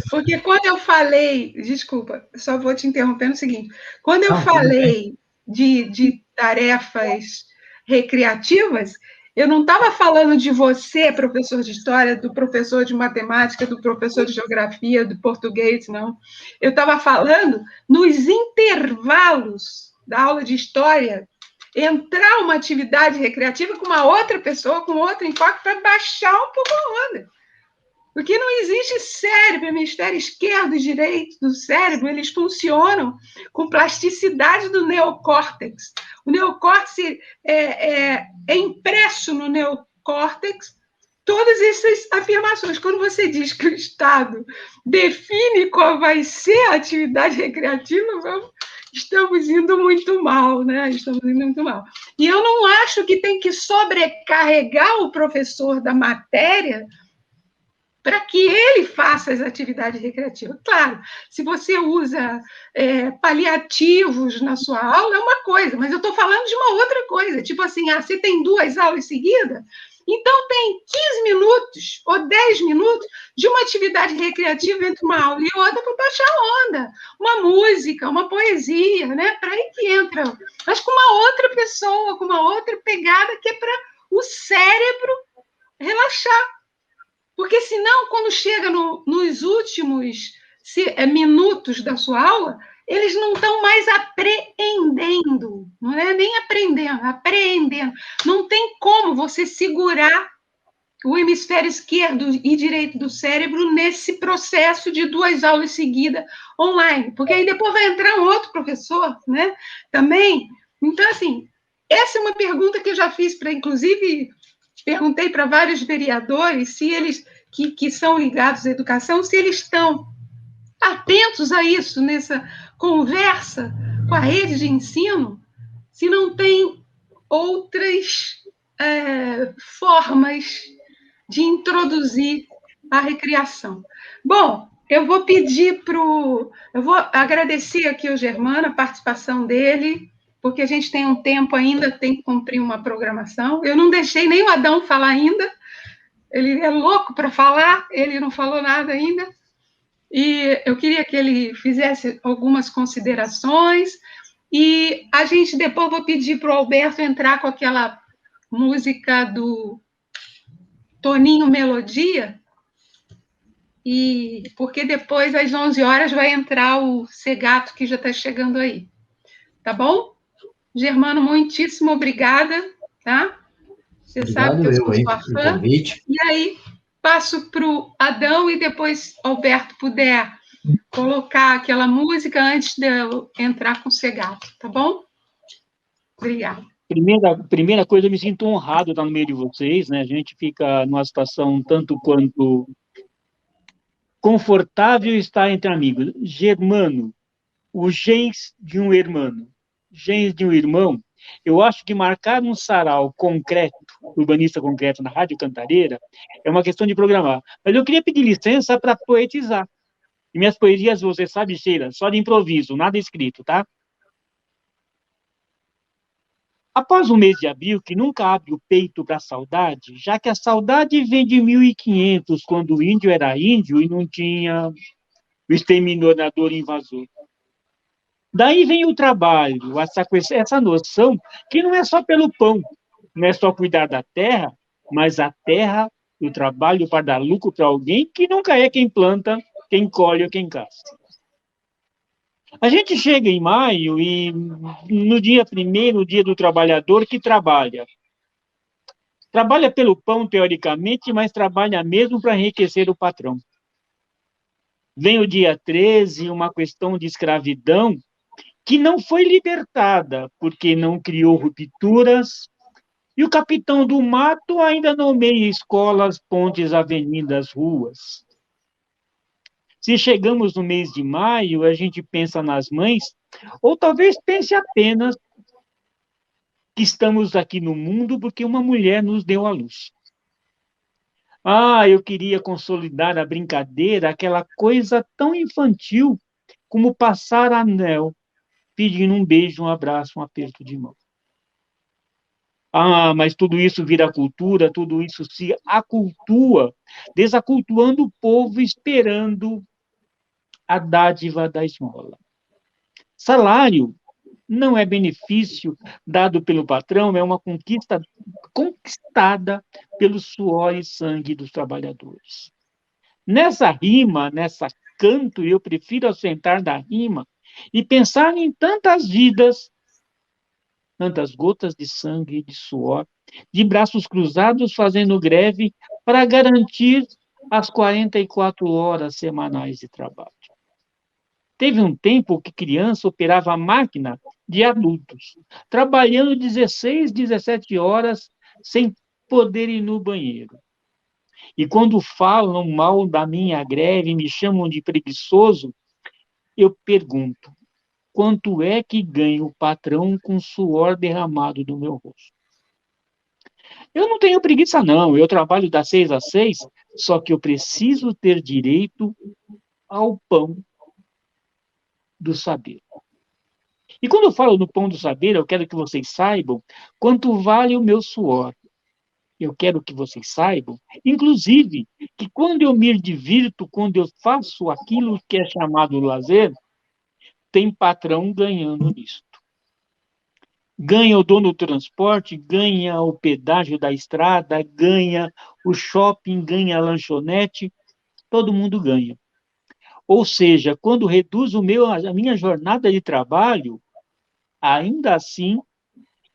porque quando eu falei, desculpa, só vou te interromper no seguinte, quando eu falei de tarefas recreativas, eu não estava falando de você, professor de história, do professor de matemática, do professor de geografia, do português, não. Eu estava falando nos intervalos da aula de história, entrar uma atividade recreativa com uma outra pessoa, com outro enfoque, para baixar um pouco a onda. Porque não existe cérebro, hemisfério esquerdo e direito do cérebro, eles funcionam com plasticidade do neocórtex. O neocórtex é impresso no neocórtex todas essas afirmações. Quando você diz que o Estado define qual vai ser a atividade recreativa, estamos indo muito mal, né? Estamos indo muito mal. E eu não acho que tem que sobrecarregar o professor da matéria para que ele faça as atividades recreativas. Claro, se você usa paliativos na sua aula, é uma coisa, mas eu estou falando de uma outra coisa, tipo assim, você tem 2 aulas seguidas, então tem 15 minutos ou 10 minutos de uma atividade recreativa entre uma aula e outra para baixar a onda, uma música, uma poesia, né? Para aí que entra, mas com uma outra pessoa, com uma outra pegada que é para o cérebro relaxar. Porque, senão, quando chega nos últimos minutos da sua aula, eles não estão mais apreendendo, não é nem aprendendo, apreendendo. Não tem como você segurar o hemisfério esquerdo e direito do cérebro nesse processo de 2 aulas seguidas online, porque aí depois vai entrar um outro professor, né? Também. Então, assim, essa é uma pergunta que eu já fiz para, inclusive, perguntei para vários vereadores se eles, que são ligados à educação, se eles estão atentos a isso nessa conversa com a rede de ensino, se não tem outras formas de introduzir a recreação. Bom, eu vou agradecer aqui ao Germano a participação dele, porque a gente tem um tempo ainda, tem que cumprir uma programação. Eu não deixei nem o Adão falar ainda, ele é louco para falar, ele não falou nada ainda, e eu queria que ele fizesse algumas considerações, e a gente depois vou pedir para o Alberto entrar com aquela música do Toninho Melodia, porque depois, às 11 horas, vai entrar o Segato, que já está chegando aí. Tá bom? Germano, muitíssimo obrigada, tá? Você sabe que eu sou sua fã. E aí, passo para o Adão e depois Alberto puder colocar aquela música antes de eu entrar com o Segato, tá bom? Obrigada. Primeira coisa, eu me sinto honrado de estar no meio de vocês, né? A gente fica numa situação tanto quanto confortável estar entre amigos. Germano, o gens de um irmão. Gens de um irmão, eu acho que marcar um sarau concreto, urbanista concreto na Rádio Cantareira, é uma questão de programar. Mas eu queria pedir licença para poetizar. E minhas poesias, você sabe, Sheila, só de improviso, nada escrito, tá? Após o mês de abril, que nunca abre o peito para a saudade, já que a saudade vem de 1500, quando o índio era índio e não tinha o exterminador invasor. Daí vem o trabalho, essa noção que não é só pelo pão, não é só cuidar da terra, mas a terra, o trabalho para dar lucro para alguém que nunca é quem planta, quem colhe ou quem caça. A gente chega em maio e no dia 1º, o dia do trabalhador que trabalha. Trabalha pelo pão, teoricamente, mas trabalha mesmo para enriquecer o patrão. Vem o dia 13, uma questão de escravidão, que não foi libertada, porque não criou rupturas, e o capitão do mato ainda nomeia escolas, pontes, avenidas, ruas. Se chegamos no mês de maio, a gente pensa nas mães, ou talvez pense apenas que estamos aqui no mundo porque uma mulher nos deu à luz. Eu queria consolidar a brincadeira, aquela coisa tão infantil como passar anel, pedindo um beijo, um abraço, um aperto de mão. Mas tudo isso vira cultura, tudo isso se acultua, desacultuando o povo, esperando a dádiva da esmola. Salário não é benefício dado pelo patrão, é uma conquista conquistada pelo suor e sangue dos trabalhadores. Nessa rima, nessa canto, eu prefiro assentar da rima e pensar em tantas vidas, tantas gotas de sangue e de suor, de braços cruzados fazendo greve para garantir as 44 horas semanais de trabalho. Teve um tempo que criança operava a máquina de adultos, trabalhando 16, 17 horas sem poder ir no banheiro. E quando falam mal da minha greve, me chamam de preguiçoso, eu pergunto, quanto é que ganha o patrão com o suor derramado do meu rosto? Eu não tenho preguiça, não. Eu trabalho das 6 às 6, só que eu preciso ter direito ao pão do saber. E quando eu falo no pão do saber, eu quero que vocês saibam quanto vale o meu suor. Eu quero que vocês saibam, inclusive, que quando eu me divirto, quando eu faço aquilo que é chamado lazer, tem patrão ganhando nisto. Ganha o dono do transporte, ganha o pedágio da estrada, ganha o shopping, ganha a lanchonete, todo mundo ganha. Ou seja, quando reduz a minha jornada de trabalho, ainda assim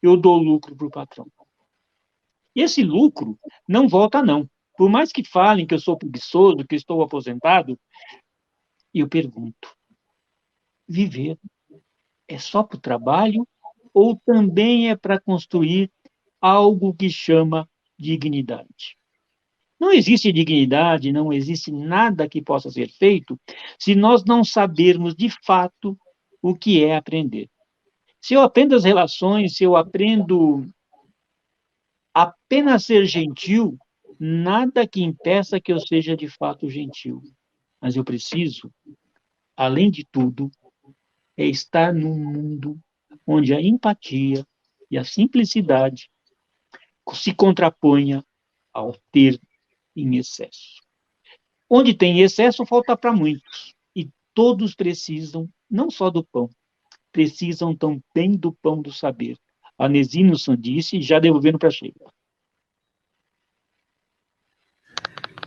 eu dou lucro para o patrão. E esse lucro não volta, não. Por mais que falem que eu sou preguiçoso, que estou aposentado, eu pergunto, viver é só para o trabalho ou também é para construir algo que chama dignidade? Não existe dignidade, não existe nada que possa ser feito se nós não sabermos de fato o que é aprender. Se eu aprendo as relações, se eu aprendo apenas ser gentil, nada que impeça que eu seja de fato gentil. Mas eu preciso, além de tudo, estar num mundo onde a empatia e a simplicidade se contraponha ao ter em excesso. Onde tem excesso, falta para muitos. E todos precisam, não só do pão, precisam também do pão do saber. Anesino Sandice, já devolvendo para Sheila.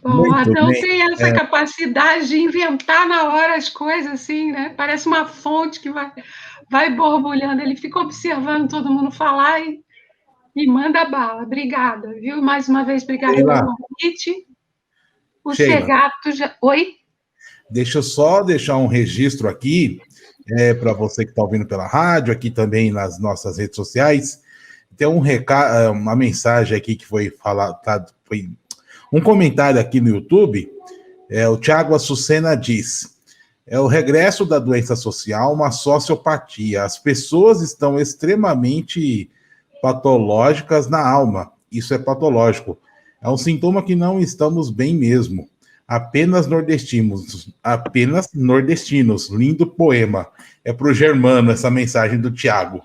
O Adão tem essa capacidade de inventar na hora as coisas, assim, né? Parece uma fonte que vai borbulhando. Ele fica observando todo mundo falar e manda bala. Obrigada, viu? Mais uma vez, obrigada pelo convite. O Segato já... Oi? Deixa eu só deixar um registro aqui, para você que está ouvindo pela rádio, aqui também nas nossas redes sociais. Tem um recado, uma mensagem aqui que foi falada, foi um comentário aqui no YouTube. O Tiago Açucena diz: é o regresso da doença social, uma sociopatia. As pessoas estão extremamente patológicas na alma. Isso é patológico. É um sintoma que não estamos bem mesmo. Apenas nordestinos. Lindo poema. É para o Germano essa mensagem do Tiago.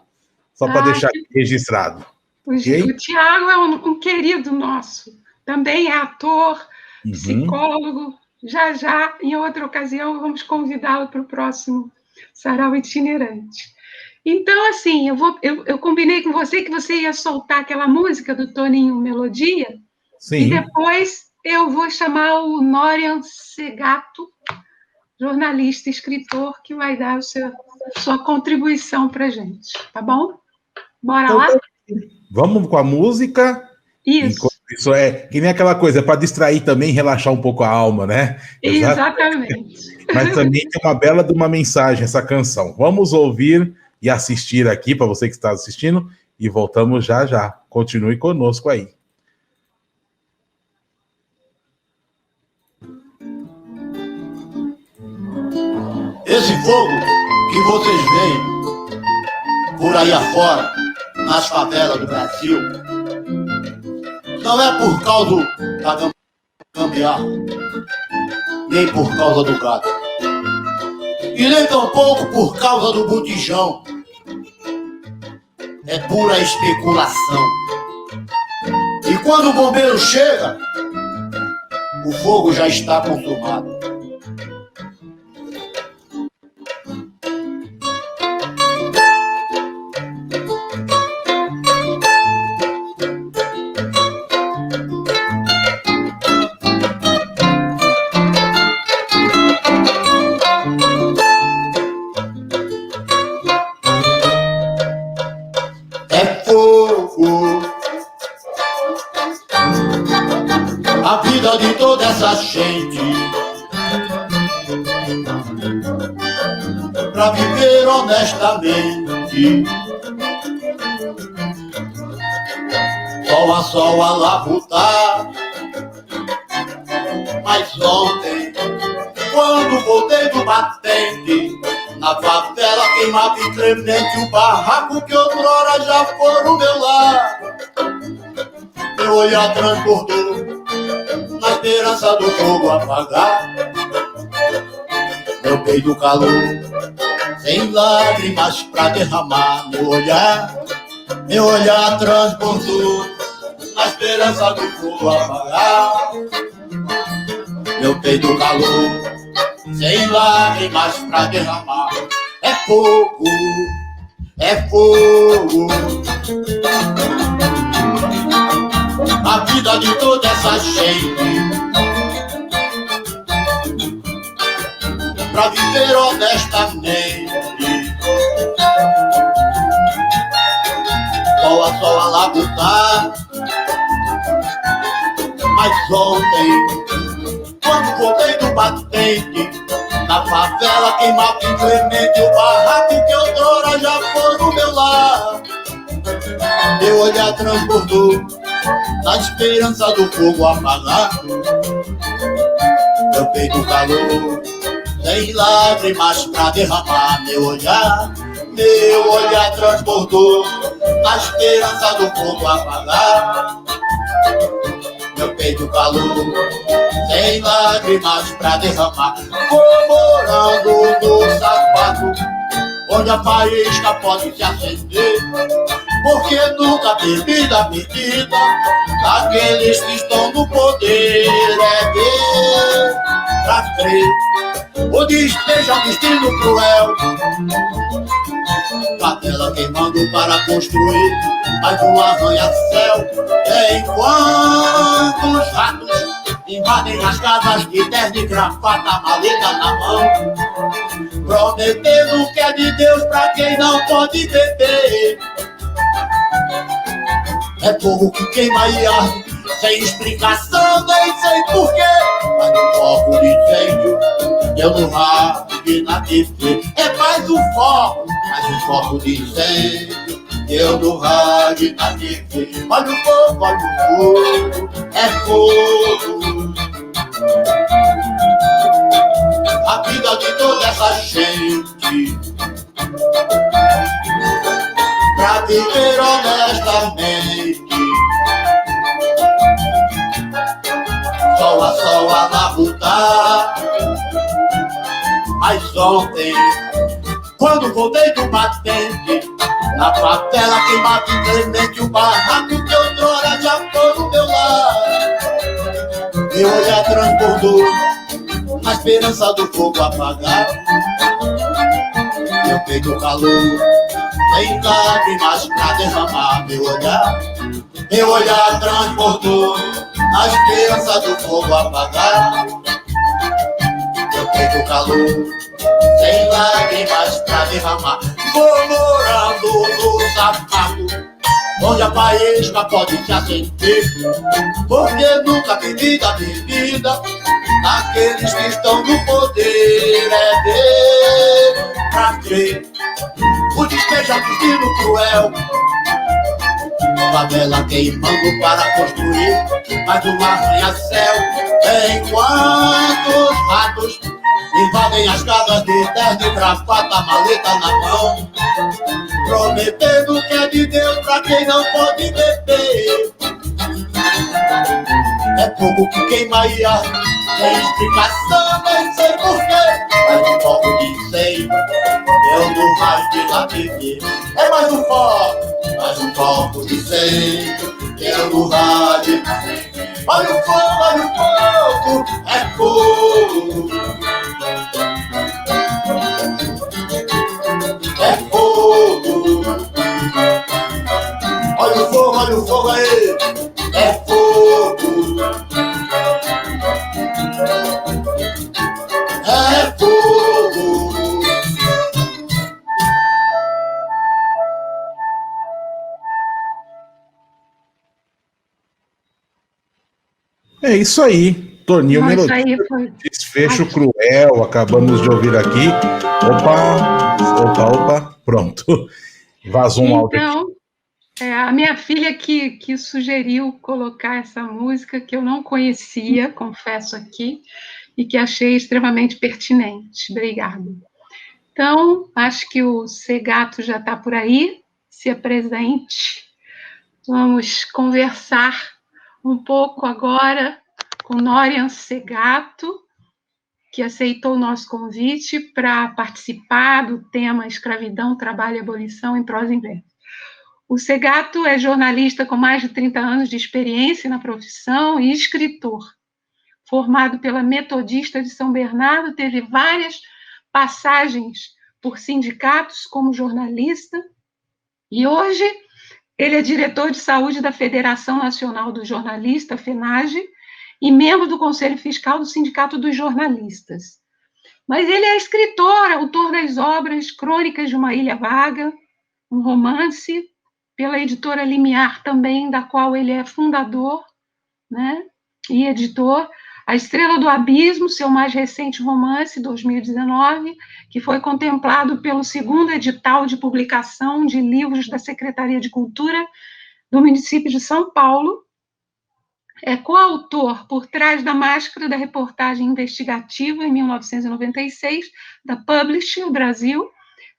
Só para deixar registrado. O Tiago é um querido nosso. Também é ator, psicólogo. Já, em outra ocasião, vamos convidá-lo para o próximo Sarau Itinerante. Então, assim, eu combinei com você que você ia soltar aquela música do Toninho Melodia. Sim. E depois eu vou chamar o Norian Segato, jornalista e escritor, que vai dar sua contribuição para a gente. Tá bom? Bora então, lá? Vamos com a música. Isso. Isso é que nem aquela coisa, é para distrair também e relaxar um pouco a alma, né? Exatamente. Mas também tem uma bela de uma mensagem essa canção. Vamos ouvir e assistir aqui, para você que está assistindo, e voltamos já já. Continue conosco aí. Esse fogo que vocês veem por aí afora, nas favelas do Brasil, não é por causa da gambiarra, nem por causa do gado, e nem tampouco por causa do botijão. É pura especulação. E quando o bombeiro chega, o fogo já está consumado. A vida de toda essa gente sol a labutar. Mas ontem, quando voltei do batente, na favela queimava inclemente o barraco que outrora já foi o meu lar. Meu olhar transbordou na esperança do fogo apagar. Meu peito calor, sem lágrimas pra derramar. Meu olhar transbordou na esperança do fogo apagar. Meu peito calor, sem lágrimas pra derramar. É fogo, é fogo. A vida de toda essa gente, pra viver honestamente. Sol a labutar. Mas ontem, quando voltei do batente, na favela queimava inclemente o barraco que outrora já foi no meu lar. Meu olhar transbordou na esperança do fogo apagar. Meu peito calor, sem lágrimas pra derramar. Meu olhar transbordou na esperança do fogo apagar. Meu peito calor, sem lágrimas pra derramar. Vou morando no sapato, onde a faísca pode se acender, porque nunca bebi da bebida daqueles que estão no poder. É ver pra crer, o despejo é um destino cruel. Favela queimando para construir mais um arranha-céu. Enquanto os ratos invadem as casas de terno e gravata, maleta na mão, prometendo o que é de Deus pra quem não pode beber. É fogo que queima e arde, sem explicação, nem sei porquê. Mas no foco de incêndio, eu no rádio na TV. É mais um foco de incêndio, eu no rádio na TV. Olha o fogo, é fogo. A vida de toda essa gente, pra viver honestamente. Sol a labutar. Mas ontem, quando voltei do batente, na favela queimava inclemente o barraco que outrora já foi no meu lar. Meu olhar transbordou na esperança do fogo apagar. Meu peito calor, sem lágrimas pra derramar. Meu olhar transbordou na esperança do fogo apagar. Meu peito calor, sem lágrimas pra derramar. Vou morando no sapato, onde a faísca pode se acender, porque nunca bebi da bebida daqueles que estão no poder. É ver pra crer, o despejo é um destino cruel. Favela queimando para construir mais um arranha-céu. Enquanto os ratos invadem as casas de terno e gravata, maleta na mão, prometendo o que é de Deus pra quem não pode beber. É fogo que queima e arde, sem explicação, nem sei porquê. Mas um foco de incêndio, eu no raio de lá viver. É mais um foco de incêndio, eu no rádio. Olha o fogo, é fogo. É fogo. Olha o fogo aí. É fogo. É fogo. É isso aí. Torninho Mas Melodia. aí foi. Desfecho cruel. Acabamos de ouvir aqui. Opa. Pronto. Vazou um áudio aqui. Então, A minha filha que sugeriu colocar essa música, que eu não conhecia, confesso aqui, e que achei extremamente pertinente. Obrigada. Então, acho que o Segato já está por aí, se apresente. Vamos conversar um pouco agora com Norian Segato, que aceitou o nosso convite para participar do tema Escravidão, Trabalho e Abolição em Prosa e Verso. O Segato é jornalista com mais de 30 anos de experiência na profissão e escritor. Formado pela Metodista de São Bernardo, teve várias passagens por sindicatos como jornalista, e hoje ele é diretor de saúde da Federação Nacional do Jornalista, FENAGE, e membro do Conselho Fiscal do Sindicato dos Jornalistas. Mas ele é escritor, autor das obras Crônicas de uma Ilha Vaga, um romance, pela editora Limiar também, da qual ele é fundador, né, e editor, A Estrela do Abismo, seu mais recente romance, 2019, que foi contemplado pelo segundo edital de publicação de livros da Secretaria de Cultura do município de São Paulo. É coautor, Por Trás da Máscara, da reportagem investigativa, em 1996, da Publisher Brasil,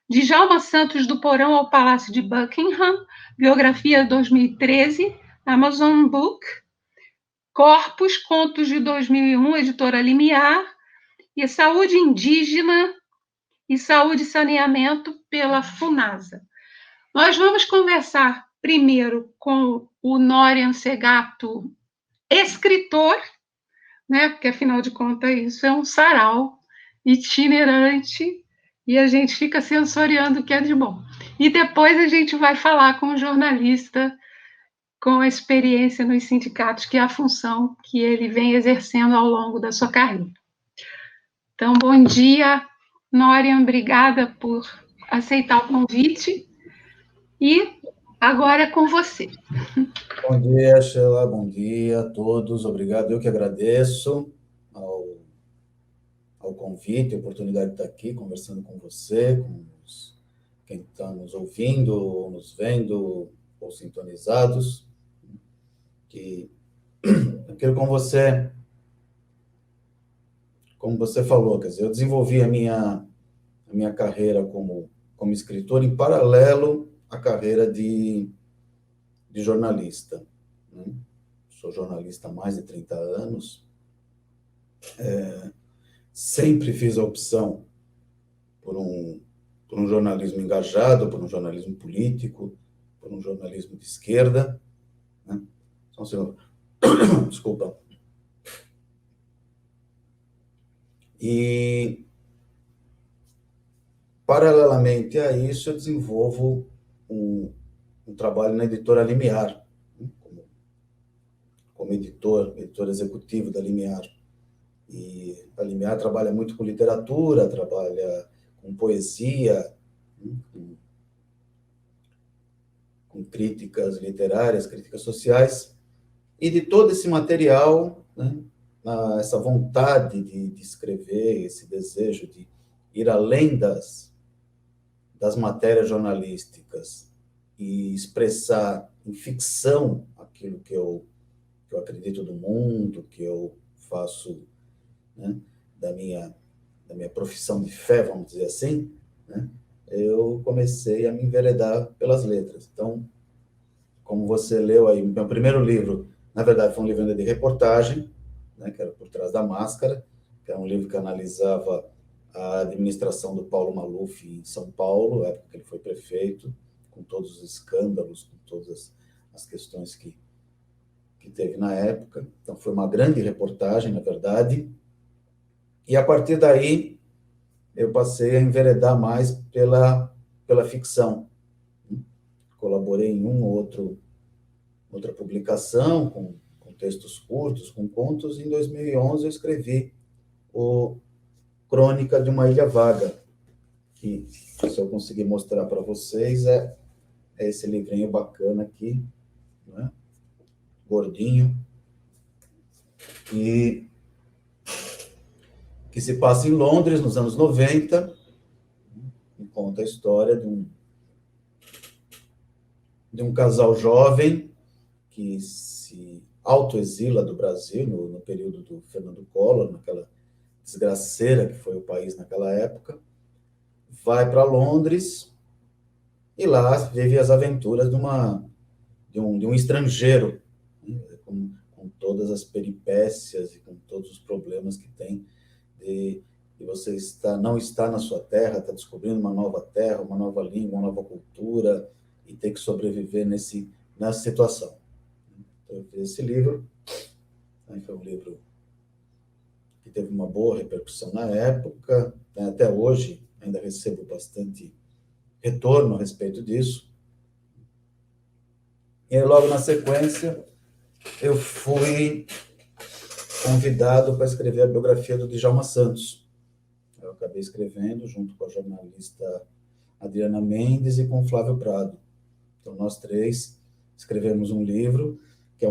Djalma Santos, do Porão ao Palácio de Buckingham, biografia 2013, Amazon Book, Corpus, contos de 2001, editora Limiar, e Saúde Indígena e Saúde e Saneamento pela FUNASA. Nós vamos conversar primeiro com o Norian Segato, escritor, né, porque afinal de contas isso é um sarau itinerante e a gente fica sensoriando o que é de bom. E depois a gente vai falar com o jornalista com a experiência nos sindicatos, que é a função que ele vem exercendo ao longo da sua carreira. Então, bom dia, Norian, obrigada por aceitar o convite, e agora é com você. Bom dia, Sheila, bom dia a todos, obrigado, eu que agradeço ao convite, a oportunidade de estar aqui conversando com você, com quem está nos ouvindo, nos vendo ou sintonizados, que aquilo como você falou, quer dizer, eu desenvolvi a minha carreira como escritor em paralelo à carreira de jornalista, né? Sou jornalista há mais de 30 anos, sempre fiz a opção por um jornalismo engajado, por um jornalismo político, por um jornalismo de esquerda, né? Então, senhor, desculpa. E, paralelamente a isso, eu desenvolvo um trabalho na editora Limiar, né? como editor executivo da Limiar. E a Limiar trabalha muito com literatura, trabalha com poesia, né? com críticas literárias, críticas sociais, e de todo esse material, né, essa vontade de escrever, esse desejo de ir além das matérias jornalísticas e expressar em ficção aquilo que eu acredito do mundo, que eu faço, né, da minha profissão de fé, vamos dizer assim, né, eu comecei a me enveredar pelas letras. Então, como você leu aí, meu primeiro livro, na verdade, foi um livro de reportagem, né, que era Por Trás da Máscara, que era um livro que analisava a administração do Paulo Maluf em São Paulo, na época que ele foi prefeito, com todos os escândalos, com todas as questões que teve na época. Então, foi uma grande reportagem, na verdade. E, a partir daí, eu passei a enveredar mais pela ficção. Colaborei em outra publicação, com textos curtos, com contos. Em 2011, eu escrevi o Crônica de uma Ilha Vaga, que, se eu conseguir mostrar para vocês, é esse livrinho bacana aqui, né? Gordinho, que se passa em Londres, nos anos 90, e conta a história de um casal jovem que se autoexila do Brasil no período do Fernando Collor, naquela desgraceira que foi o país naquela época, vai para Londres e lá vive as aventuras de um estrangeiro, né, com todas as peripécias e com todos os problemas que tem de você não está na sua terra, está descobrindo uma nova terra, uma nova língua, uma nova cultura e ter que sobreviver nessa situação. Então, eu fiz esse livro, foi um livro que teve uma boa repercussão na época, né, até hoje ainda recebo bastante retorno a respeito disso. E aí, logo na sequência, eu fui convidado para escrever a biografia do Djalma Santos. Eu acabei escrevendo junto com a jornalista Adriana Mendes e com o Flávio Prado. Então, nós três escrevemos um livro, que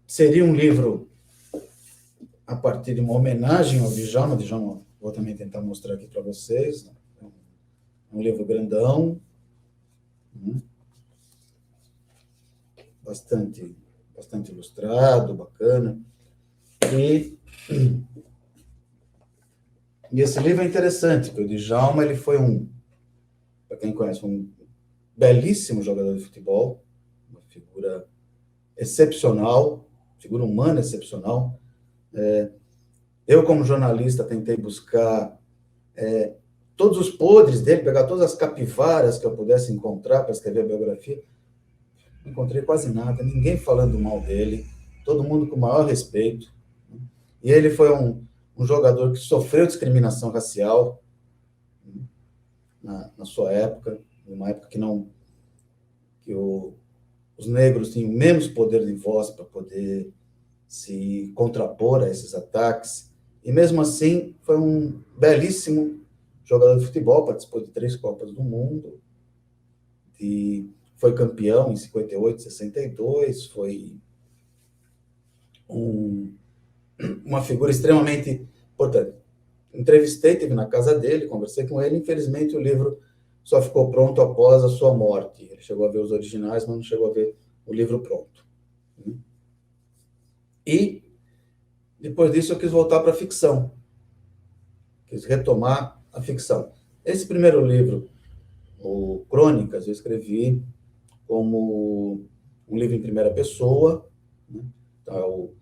seria um livro a partir de uma homenagem ao Djalma. Djalma, vou também tentar mostrar aqui para vocês. É um livro grandão, bastante ilustrado, bacana. E esse livro é interessante, porque o Djalma, ele foi para quem conhece, um belíssimo jogador de futebol, uma figura excepcional, figura humana excepcional. Eu, como jornalista, tentei buscar todos os podres dele, pegar todas as capivaras que eu pudesse encontrar para escrever a biografia. Não encontrei quase nada, ninguém falando mal dele, todo mundo com o maior respeito. E ele foi um jogador que sofreu discriminação racial na sua época, numa época que os negros tinham menos poder de voz para poder se contrapor a esses ataques. E mesmo assim, foi um belíssimo jogador de futebol, participou de 3 Copas do Mundo, foi campeão em 58, 62, foi uma figura extremamente importante. Entrevistei, estive na casa dele, conversei com ele. Infelizmente, o livro só ficou pronto após a sua morte. Ele chegou a ver os originais, mas não chegou a ver o livro pronto. E, depois disso, eu quis voltar para a ficção. Quis retomar a ficção. Esse primeiro livro, o Crônicas, eu escrevi como um livro em primeira pessoa, né? Então, é o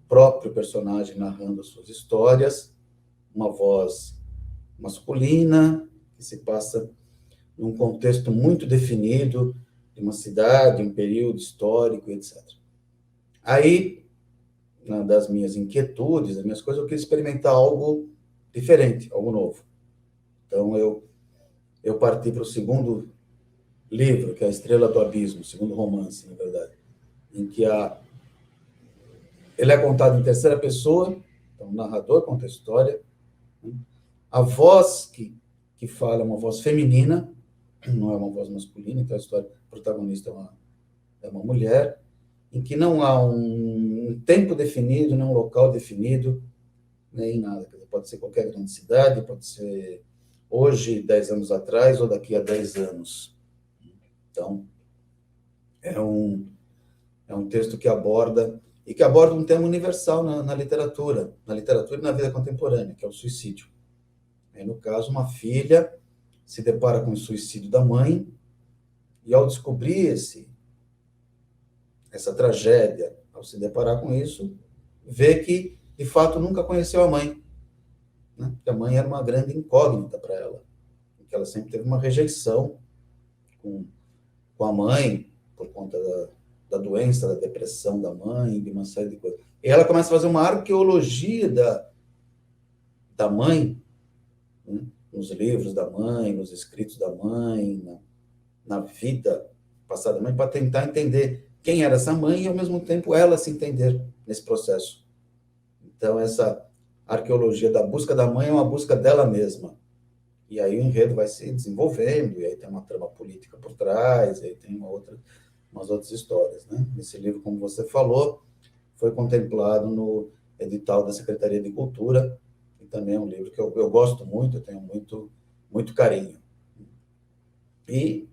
próprio personagem narrando as suas histórias, uma voz masculina, que se passa num contexto muito definido, de uma cidade, um período histórico, etc. Aí, das minhas inquietudes, das minhas coisas, eu quis experimentar algo diferente, algo novo. Então, eu parti para o segundo livro, que é A Estrela do Abismo, o segundo romance, na verdade, em que ele é contado em terceira pessoa, então o narrador conta a história, né? A voz que fala é uma voz feminina, não é uma voz masculina, então a história, o protagonista é uma mulher, em que não há um tempo definido, nem um local definido, nem nada. Pode ser qualquer grande cidade, pode ser hoje, 10 anos atrás, ou daqui a 10 anos. Então, é um texto que aborda um tema universal na literatura e na vida contemporânea, que é o suicídio. Aí, no caso, uma filha se depara com o suicídio da mãe e, ao descobrir essa tragédia, ao se deparar com isso, vê que, de fato, nunca conheceu a mãe, né? Porque a mãe era uma grande incógnita para ela, porque ela sempre teve uma rejeição com a mãe, por conta da doença, da depressão da mãe, de uma série de coisas. E ela começa a fazer uma arqueologia da mãe, né? Nos livros da mãe, nos escritos da mãe, na vida passada da mãe, para tentar entender quem era essa mãe e, ao mesmo tempo, ela se entender nesse processo. Então, essa arqueologia da busca da mãe é uma busca dela mesma. E aí o enredo vai se desenvolvendo, e aí tem uma trama política por trás, e aí tem umas outras histórias, né? Esse livro, como você falou, foi contemplado no edital da Secretaria de Cultura, e também é um livro que eu gosto muito, eu tenho muito, muito carinho. E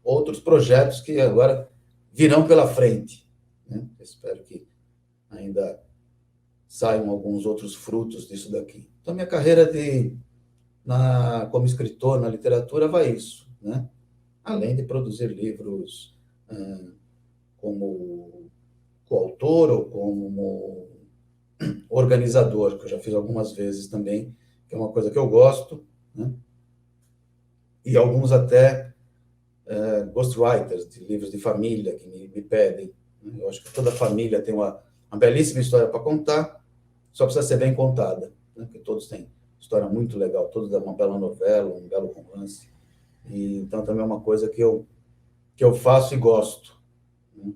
outros projetos que agora virão pela frente, né? Espero que ainda saiam alguns outros frutos disso daqui. Então, minha carreira como escritor na literatura vai isso, né? Além de produzir livros como coautor ou como organizador, que eu já fiz algumas vezes também, que é uma coisa que eu gosto, né? E alguns até ghostwriters de livros de família que me pedem. Né? Eu acho que toda família tem uma belíssima história para contar, só precisa ser bem contada, né? Porque todos têm história muito legal, todos dão uma bela novela, um belo romance. E, então, também é uma coisa que eu faço e gosto, né?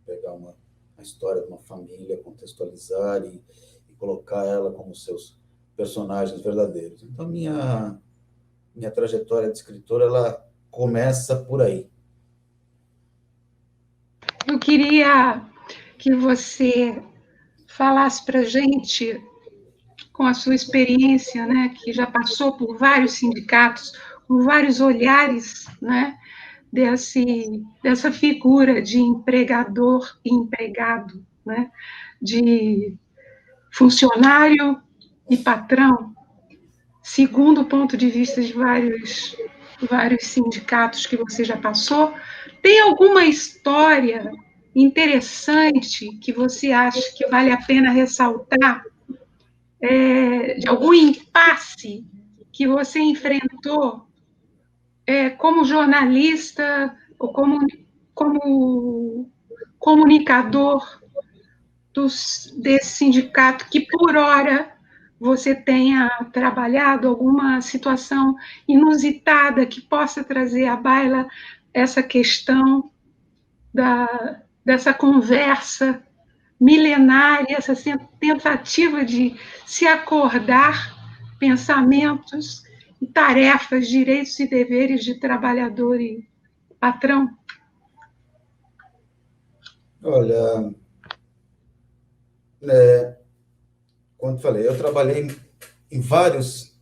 Pegar uma história de uma família, contextualizar e colocar ela como seus personagens verdadeiros. Então, minha trajetória de escritor, ela começa por aí. Eu queria que você falasse para a gente, com a sua experiência, né, que já passou por vários sindicatos, com vários olhares, né, dessa figura de empregador e empregado, né, de funcionário e patrão, segundo o ponto de vista de vários sindicatos que você já passou. Tem alguma história interessante que você acha que vale a pena ressaltar, de algum impasse que você enfrentou como jornalista ou como comunicador desse sindicato, que por hora você tenha trabalhado alguma situação inusitada que possa trazer à baila essa questão dessa conversa milenária, essa tentativa de se acordar pensamentos e tarefas, direitos e deveres de trabalhador e patrão? Olha, como eu falei, eu trabalhei em vários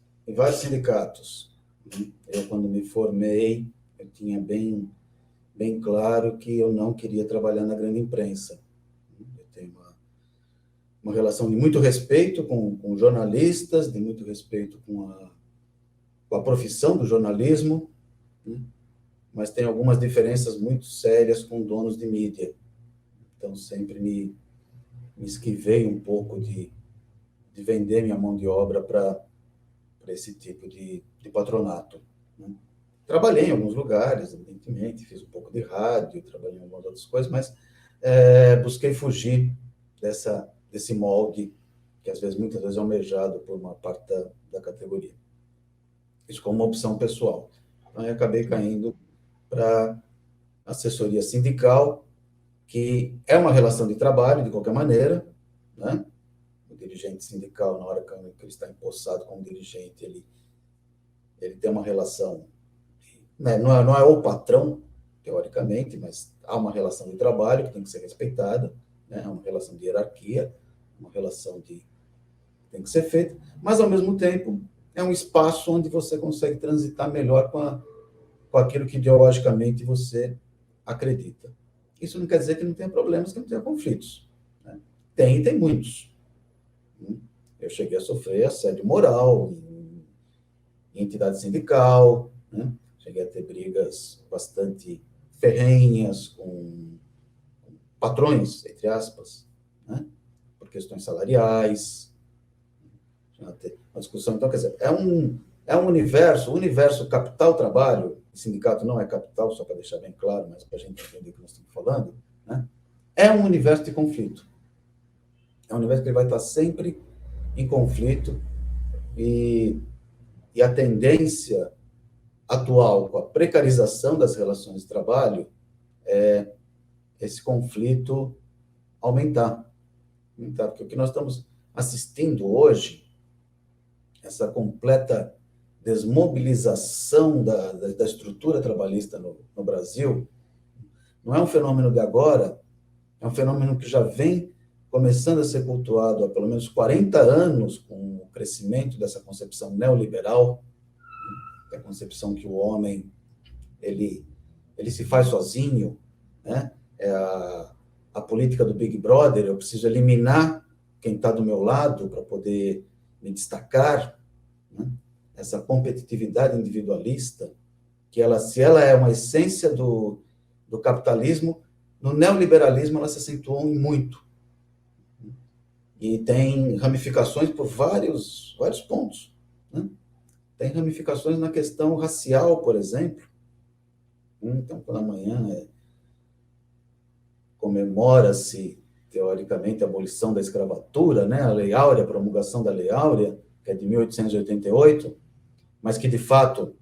sindicatos. Eu, quando me formei, eu tinha bem claro que eu não queria trabalhar na grande imprensa. Eu tenho uma relação de muito respeito com jornalistas, de muito respeito com a profissão do jornalismo, né? Mas tem algumas diferenças muito sérias com donos de mídia. Então, sempre me esquivei um pouco de vender minha mão de obra para esse tipo de patronato, né? Trabalhei em alguns lugares, evidentemente, fiz um pouco de rádio, trabalhei em algumas outras coisas, mas busquei fugir desse molde que, muitas vezes, é almejado por uma parte da categoria. Isso como uma opção pessoal. Então, eu acabei caindo para assessoria sindical, que é uma relação de trabalho, de qualquer maneira, né? O dirigente sindical, na hora que ele está empossado como dirigente, ele tem uma relação, né? Não é o patrão, teoricamente, mas há uma relação de trabalho que tem que ser respeitada, né? É uma relação de hierarquia, uma relação que tem que ser feita, mas, ao mesmo tempo, é um espaço onde você consegue transitar melhor com aquilo que ideologicamente você acredita. Isso não quer dizer que não tenha problemas, que não tenha conflitos, né? Tem muitos. Eu cheguei a sofrer assédio moral em entidade sindical, né? Cheguei a ter brigas bastante ferrenhas com patrões, entre aspas, né? Por questões salariais. Uma discussão. Então, quer dizer, é um universo, o universo capital-trabalho, sindicato não é capital, só para deixar bem claro, mas para a gente entender o que nós estamos falando, né? É um universo de conflito. É um universo que ele vai estar sempre em conflito, e a tendência atual, com a precarização das relações de trabalho, é esse conflito aumentar. Porque o que nós estamos assistindo hoje, essa completa desmobilização da estrutura trabalhista no Brasil, não é um fenômeno de agora, é um fenômeno que já vem começando a ser cultuado há pelo menos 40 anos, com o crescimento dessa concepção neoliberal, que é a concepção que o homem ele ele se faz sozinho, né? É a política do Big Brother, eu preciso eliminar quem está do meu lado para poder me destacar, né? Essa competitividade individualista, que se ela é uma essência do capitalismo, no neoliberalismo ela se acentuou em muito. E tem ramificações por vários pontos, né? Tem ramificações na questão racial, por exemplo. Então, quando amanhã comemora-se, teoricamente, a abolição da escravatura, né? A Lei Áurea, a promulgação da Lei Áurea, que é de 1888, mas que, de fato,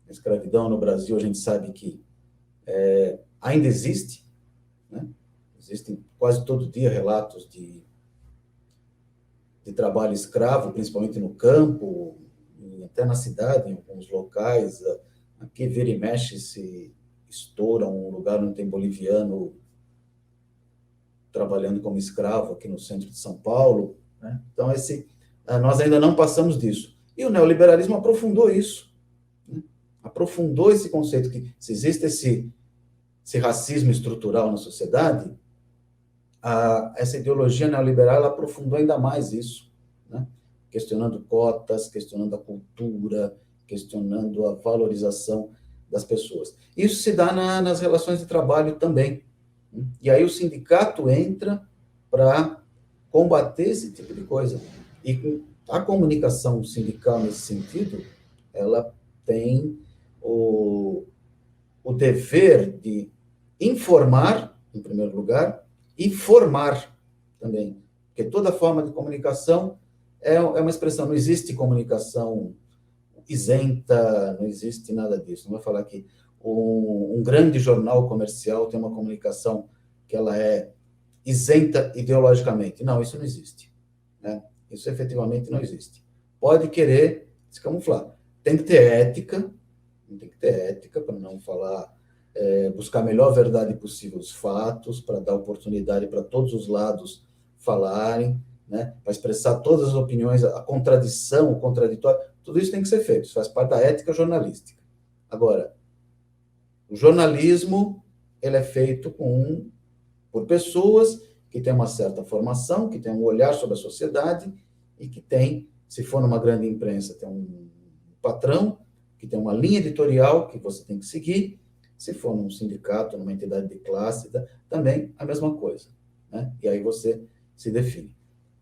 a escravidão no Brasil, a gente sabe que ainda existe, né? Existem quase todo dia relatos de trabalho escravo, principalmente no campo, e até na cidade, em alguns locais. Aqui, vira e mexe, se estoura um lugar onde tem boliviano trabalhando como escravo, aqui no centro de São Paulo, né? Então, nós ainda não passamos disso. E o neoliberalismo aprofundou isso, né? Aprofundou esse conceito que, se existe esse racismo estrutural na sociedade, essa ideologia neoliberal ela aprofundou ainda mais isso, né? Questionando cotas, questionando a cultura, questionando a valorização das pessoas. Isso se dá nas relações de trabalho também. E aí o sindicato entra para combater esse tipo de coisa. E a comunicação sindical, nesse sentido, ela tem o dever de informar, em primeiro lugar, e formar também. Porque toda forma de comunicação é uma expressão, não existe comunicação isenta, não existe nada disso. Não vai falar que um grande jornal comercial tem uma comunicação que ela é isenta ideologicamente. Não, isso não existe, né? Isso efetivamente não existe. Pode querer se camuflar. Tem que ter ética para não falar, buscar a melhor verdade possível os fatos, para dar oportunidade para todos os lados falarem, né? Para expressar todas as opiniões, a contradição, o contraditório, tudo isso tem que ser feito, isso faz parte da ética jornalística. Agora, o jornalismo, ele é feito por pessoas que têm uma certa formação, que têm um olhar sobre a sociedade e que tem, se for numa grande imprensa, tem um patrão, que tem uma linha editorial que você tem que seguir. Se for num sindicato, numa entidade de classe, também a mesma coisa, né? E aí você se define.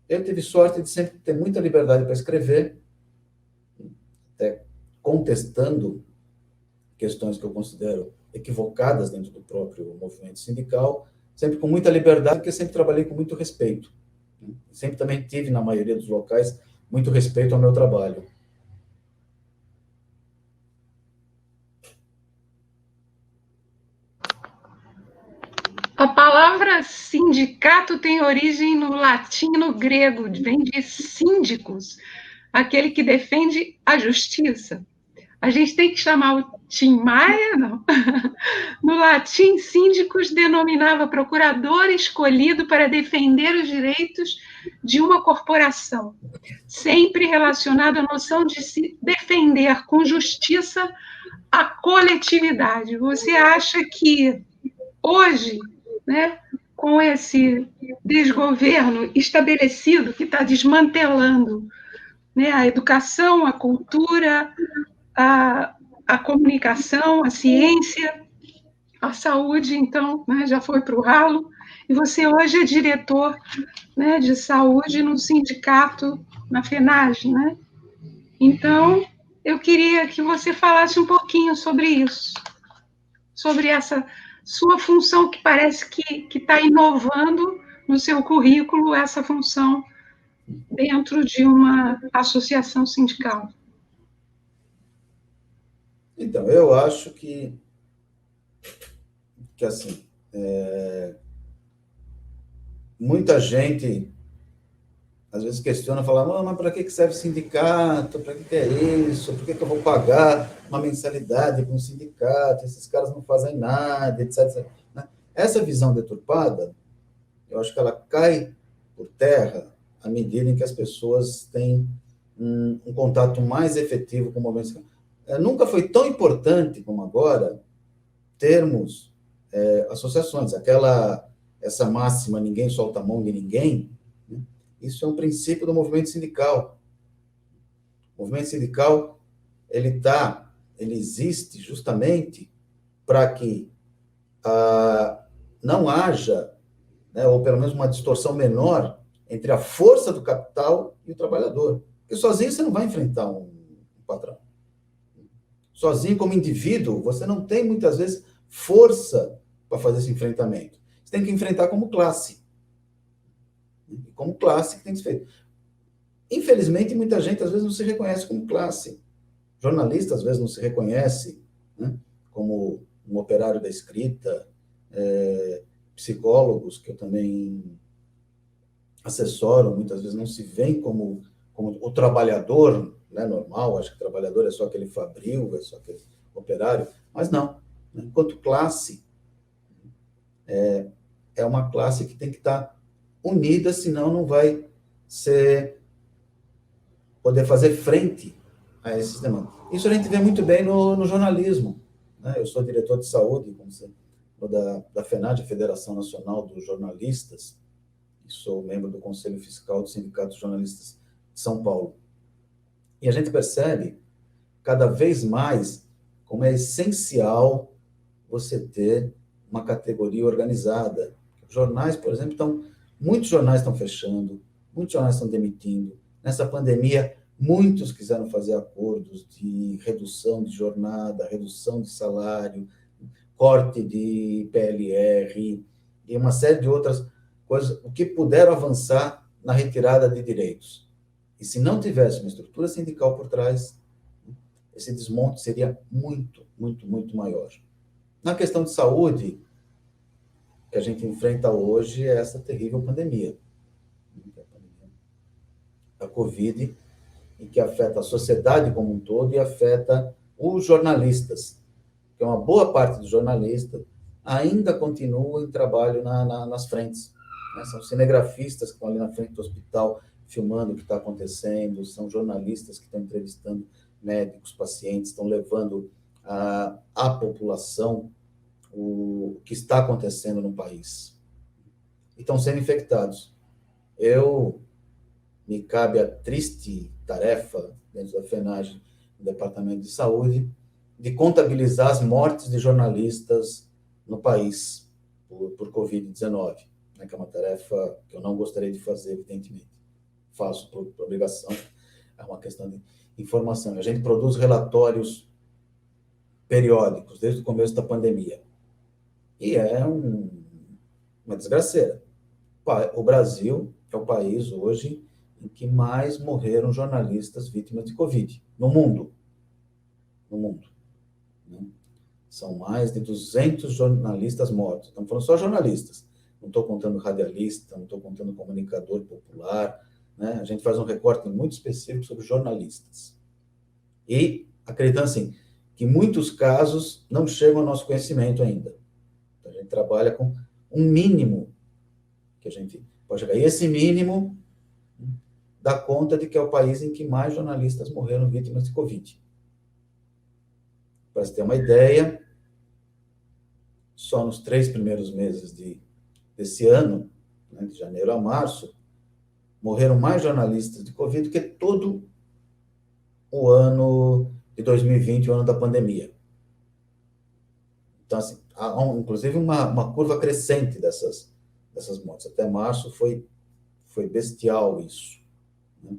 Eu tive sorte de sempre ter muita liberdade para escrever, até contestando questões que eu considero equivocadas dentro do próprio movimento sindical, sempre com muita liberdade, porque sempre trabalhei com muito respeito, né? Sempre também tive, na maioria dos locais, muito respeito ao meu trabalho. A palavra sindicato tem origem no latim e no grego, vem de síndicos, aquele que defende a justiça. A gente tem que chamar o Tim Maia, não? No latim, síndicos denominava procurador escolhido para defender os direitos de uma corporação, sempre relacionado à noção de se defender com justiça a coletividade. Você acha que hoje, né, com esse desgoverno estabelecido que está desmantelando, né, a educação, a cultura, a comunicação, a ciência, a saúde, então, né, já foi para o ralo, e você hoje é diretor, né, de saúde no sindicato, na FENAGE, né? Então, eu queria que você falasse um pouquinho sobre isso, sobre essa sua função, que parece que está inovando no seu currículo essa função dentro de uma associação sindical. Então, eu acho que assim, muita gente às vezes questiona, fala, mas para que serve sindicato? Para que é isso? Por que eu vou pagar uma mensalidade para um sindicato? Esses caras não fazem nada, etc, etc. Essa visão deturpada, eu acho que ela cai por terra à medida em que as pessoas têm um contato mais efetivo com o movimento sindical. Nunca foi tão importante como agora termos associações. Essa máxima, ninguém solta a mão de ninguém, né? Isso é um princípio do movimento sindical. O movimento sindical, ele existe justamente para que não haja, né, ou pelo menos uma distorção menor entre a força do capital e o trabalhador. Porque sozinho você não vai enfrentar um patrão. Sozinho, como indivíduo, você não tem, muitas vezes, força para fazer esse enfrentamento. Você tem que enfrentar como classe. E como classe que tem que ser feito. Infelizmente, muita gente, às vezes, não se reconhece como classe. Jornalista, às vezes, não se reconhece, né, como um operário da escrita, psicólogos, que eu também assessoro, muitas vezes não se veem como o trabalhador, né, normal. Acho que o trabalhador é só aquele fabril, é só aquele operário, mas não. Enquanto classe, é uma classe que tem que estar unida, senão não vai poder fazer frente a esses demandas. Isso a gente vê muito bem no jornalismo, né? Eu sou diretor de saúde, como você falou, da FENAD, Federação Nacional dos Jornalistas, e sou membro do Conselho Fiscal do Sindicato de Jornalistas de São Paulo. E a gente percebe cada vez mais como é essencial você ter uma categoria organizada. Jornais, por exemplo, muitos jornais estão fechando, muitos jornais estão demitindo. Nessa pandemia, muitos quiseram fazer acordos de redução de jornada, redução de salário, corte de PLR e uma série de outras coisas, o que puderam avançar na retirada de direitos. E se não tivesse uma estrutura sindical por trás, esse desmonte seria muito, muito, muito maior. Na questão de saúde, que a gente enfrenta hoje é essa terrível pandemia. A Covid, e que afeta a sociedade como um todo e afeta os jornalistas, que uma boa parte dos jornalistas ainda continua em trabalho nas frentes, né? São cinegrafistas que estão ali na frente do hospital filmando o que está acontecendo, são jornalistas que estão entrevistando médicos, pacientes, estão levando à população o que está acontecendo no país. E estão sendo infectados. Me cabe a triste tarefa, dentro da FENAGE, do Departamento de Saúde, de contabilizar as mortes de jornalistas no país por Covid-19, né, que é uma tarefa que eu não gostaria de fazer, evidentemente. Faço por obrigação, é uma questão de informação. A gente produz relatórios periódicos, desde o começo da pandemia. E é uma desgraceira. O Brasil é o país hoje em que mais morreram jornalistas vítimas de Covid, no mundo. No mundo. Né? São mais de 200 jornalistas mortos. Estamos falando só jornalistas. Não estou contando radialista, não estou contando comunicador popular. Né? A gente faz um recorte muito específico sobre jornalistas. E acreditando assim, que muitos casos não chegam ao nosso conhecimento ainda. Então, a gente trabalha com um mínimo que a gente pode chegar. E esse mínimo dá conta de que é o país em que mais jornalistas morreram vítimas de Covid. Para você ter uma ideia, só nos 3 primeiros meses desse ano, né, de janeiro a março, morreram mais jornalistas de Covid do que todo o ano de 2020, o ano da pandemia. Então, assim, há inclusive uma curva crescente dessas mortes. Até março foi bestial isso. Né?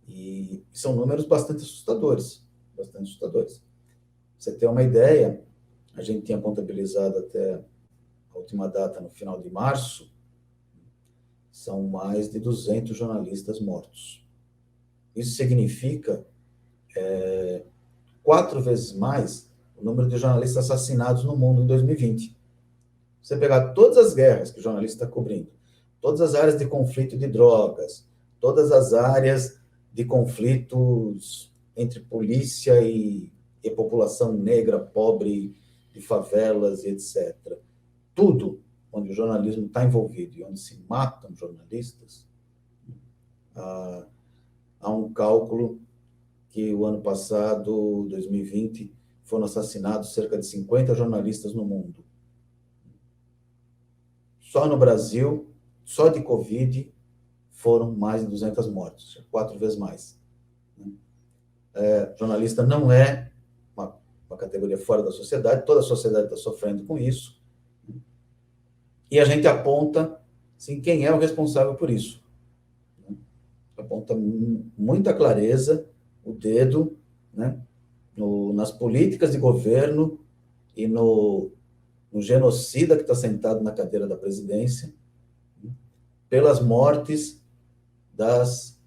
E são números bastante assustadores. Bastante assustadores. Pra você ter uma ideia, a gente tinha contabilizado até a última data, no final de março, são mais de 200 jornalistas mortos. Isso significa 4 vezes mais o número de jornalistas assassinados no mundo em 2020. Você pegar todas as guerras que o jornalista está cobrindo, todas as áreas de conflito de drogas, todas as áreas de conflitos entre polícia e população negra, pobre, de favelas e etc. Tudo onde o jornalismo está envolvido e onde se matam jornalistas, há um cálculo que o ano passado, 2020, foram assassinados cerca de 50 jornalistas no mundo. Só no Brasil, só de Covid, foram mais de 200 mortes, 4 vezes mais. Jornalista não é uma categoria fora da sociedade, toda a sociedade está sofrendo com isso, e a gente aponta assim, quem é o responsável por isso. Aponta muita clareza o dedo, né, nas políticas de governo e no genocida que está sentado na cadeira da presidência, pelas mortes das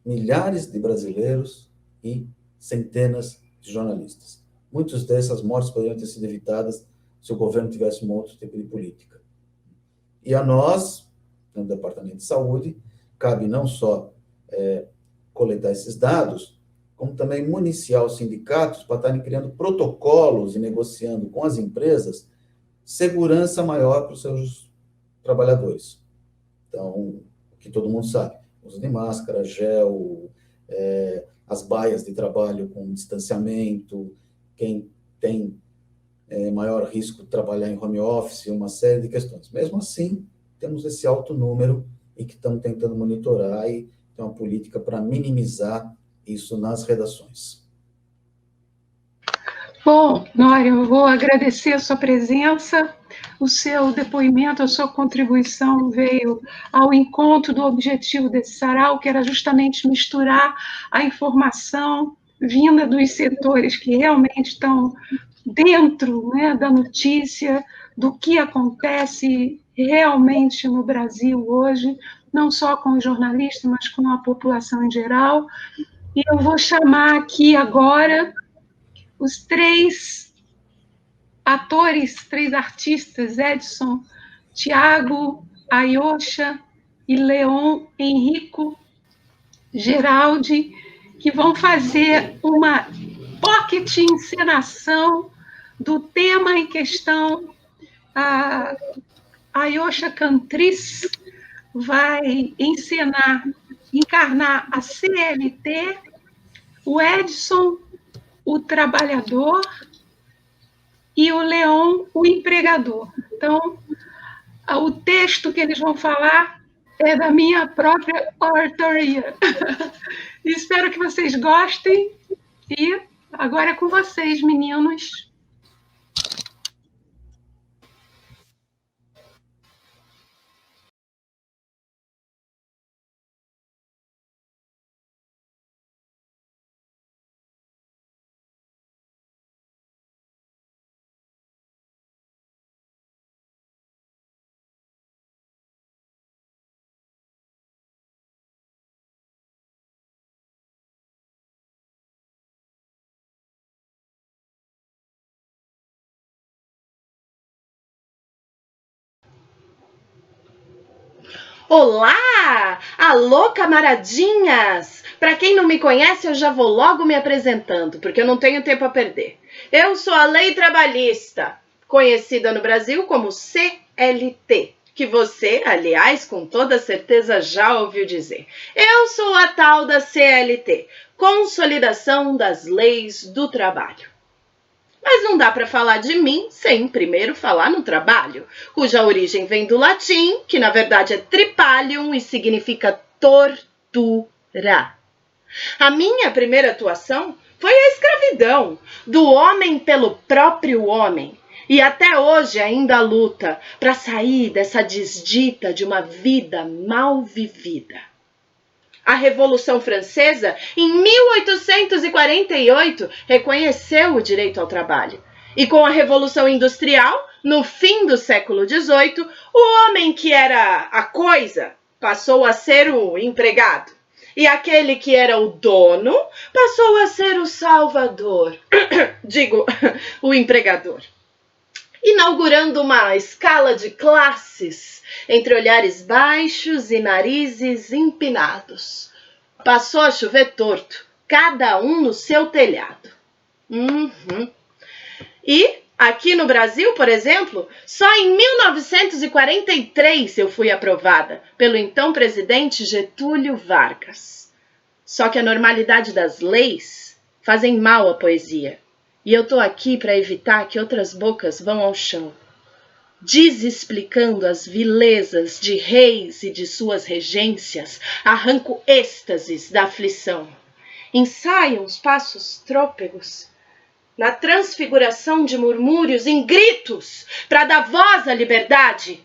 milhares de brasileiros e centenas de jornalistas. Muitas dessas mortes poderiam ter sido evitadas se o governo tivesse um outro tipo de política. E a nós, no Departamento de Saúde, cabe não só coletar esses dados, como também municiar os sindicatos para estarem criando protocolos e negociando com as empresas segurança maior para os seus trabalhadores. Então, o que todo mundo sabe, uso de máscara, gel, as baias de trabalho com distanciamento, quem tem maior risco de trabalhar em home office, uma série de questões. Mesmo assim, temos esse alto número e que estamos tentando monitorar e ter uma política para minimizar isso nas redações. Bom, Nório, eu vou agradecer a sua presença, o seu depoimento, a sua contribuição veio ao encontro do objetivo desse sarau, que era justamente misturar a informação vinda dos setores que realmente estão dentro, né, da notícia, do que acontece realmente no Brasil hoje, não só com os jornalistas, mas com a população em geral. E eu vou chamar aqui agora os 3 atores, 3 artistas, Edson, Tiago, Ayosha e Leon Henrico Geraldi, que vão fazer uma pocket encenação do tema em questão. A Ayosha Cantriz vai encarnar a CLT, o Edson, o trabalhador, e o Leon, o empregador. Então, o texto que eles vão falar é da minha própria autoria. Espero que vocês gostem, e agora é com vocês, meninos. Olá! Alô, camaradinhas! Para quem não me conhece, eu já vou logo me apresentando, porque eu não tenho tempo a perder. Eu sou a lei trabalhista, conhecida no Brasil como CLT, que você, aliás, com toda certeza já ouviu dizer. Eu sou a tal da CLT, Consolidação das Leis do Trabalho. Mas não dá para falar de mim sem primeiro falar no trabalho, cuja origem vem do latim, que na verdade é tripalium e significa tortura. A minha primeira atuação foi a escravidão, do homem pelo próprio homem. E até hoje ainda luta para sair dessa desdita de uma vida mal vivida. A Revolução Francesa, em 1848, reconheceu o direito ao trabalho. E com a Revolução Industrial, no fim do século XVIII, o homem que era a coisa passou a ser o empregado. E aquele que era o dono passou a ser o salvador. Digo, o empregador. Inaugurando uma escala de classes entre olhares baixos e narizes empinados. Passou a chover torto, cada um no seu telhado. E aqui no Brasil, por exemplo, só em 1943 eu fui aprovada pelo então presidente Getúlio Vargas. Só que a normalidade das leis fazem mal à poesia. E eu tô aqui para evitar que outras bocas vão ao chão, desexplicando as vilezas de reis e de suas regências, arranco êxtases da aflição. Ensaiam os passos trôpegos, na transfiguração de murmúrios em gritos, para dar voz à liberdade.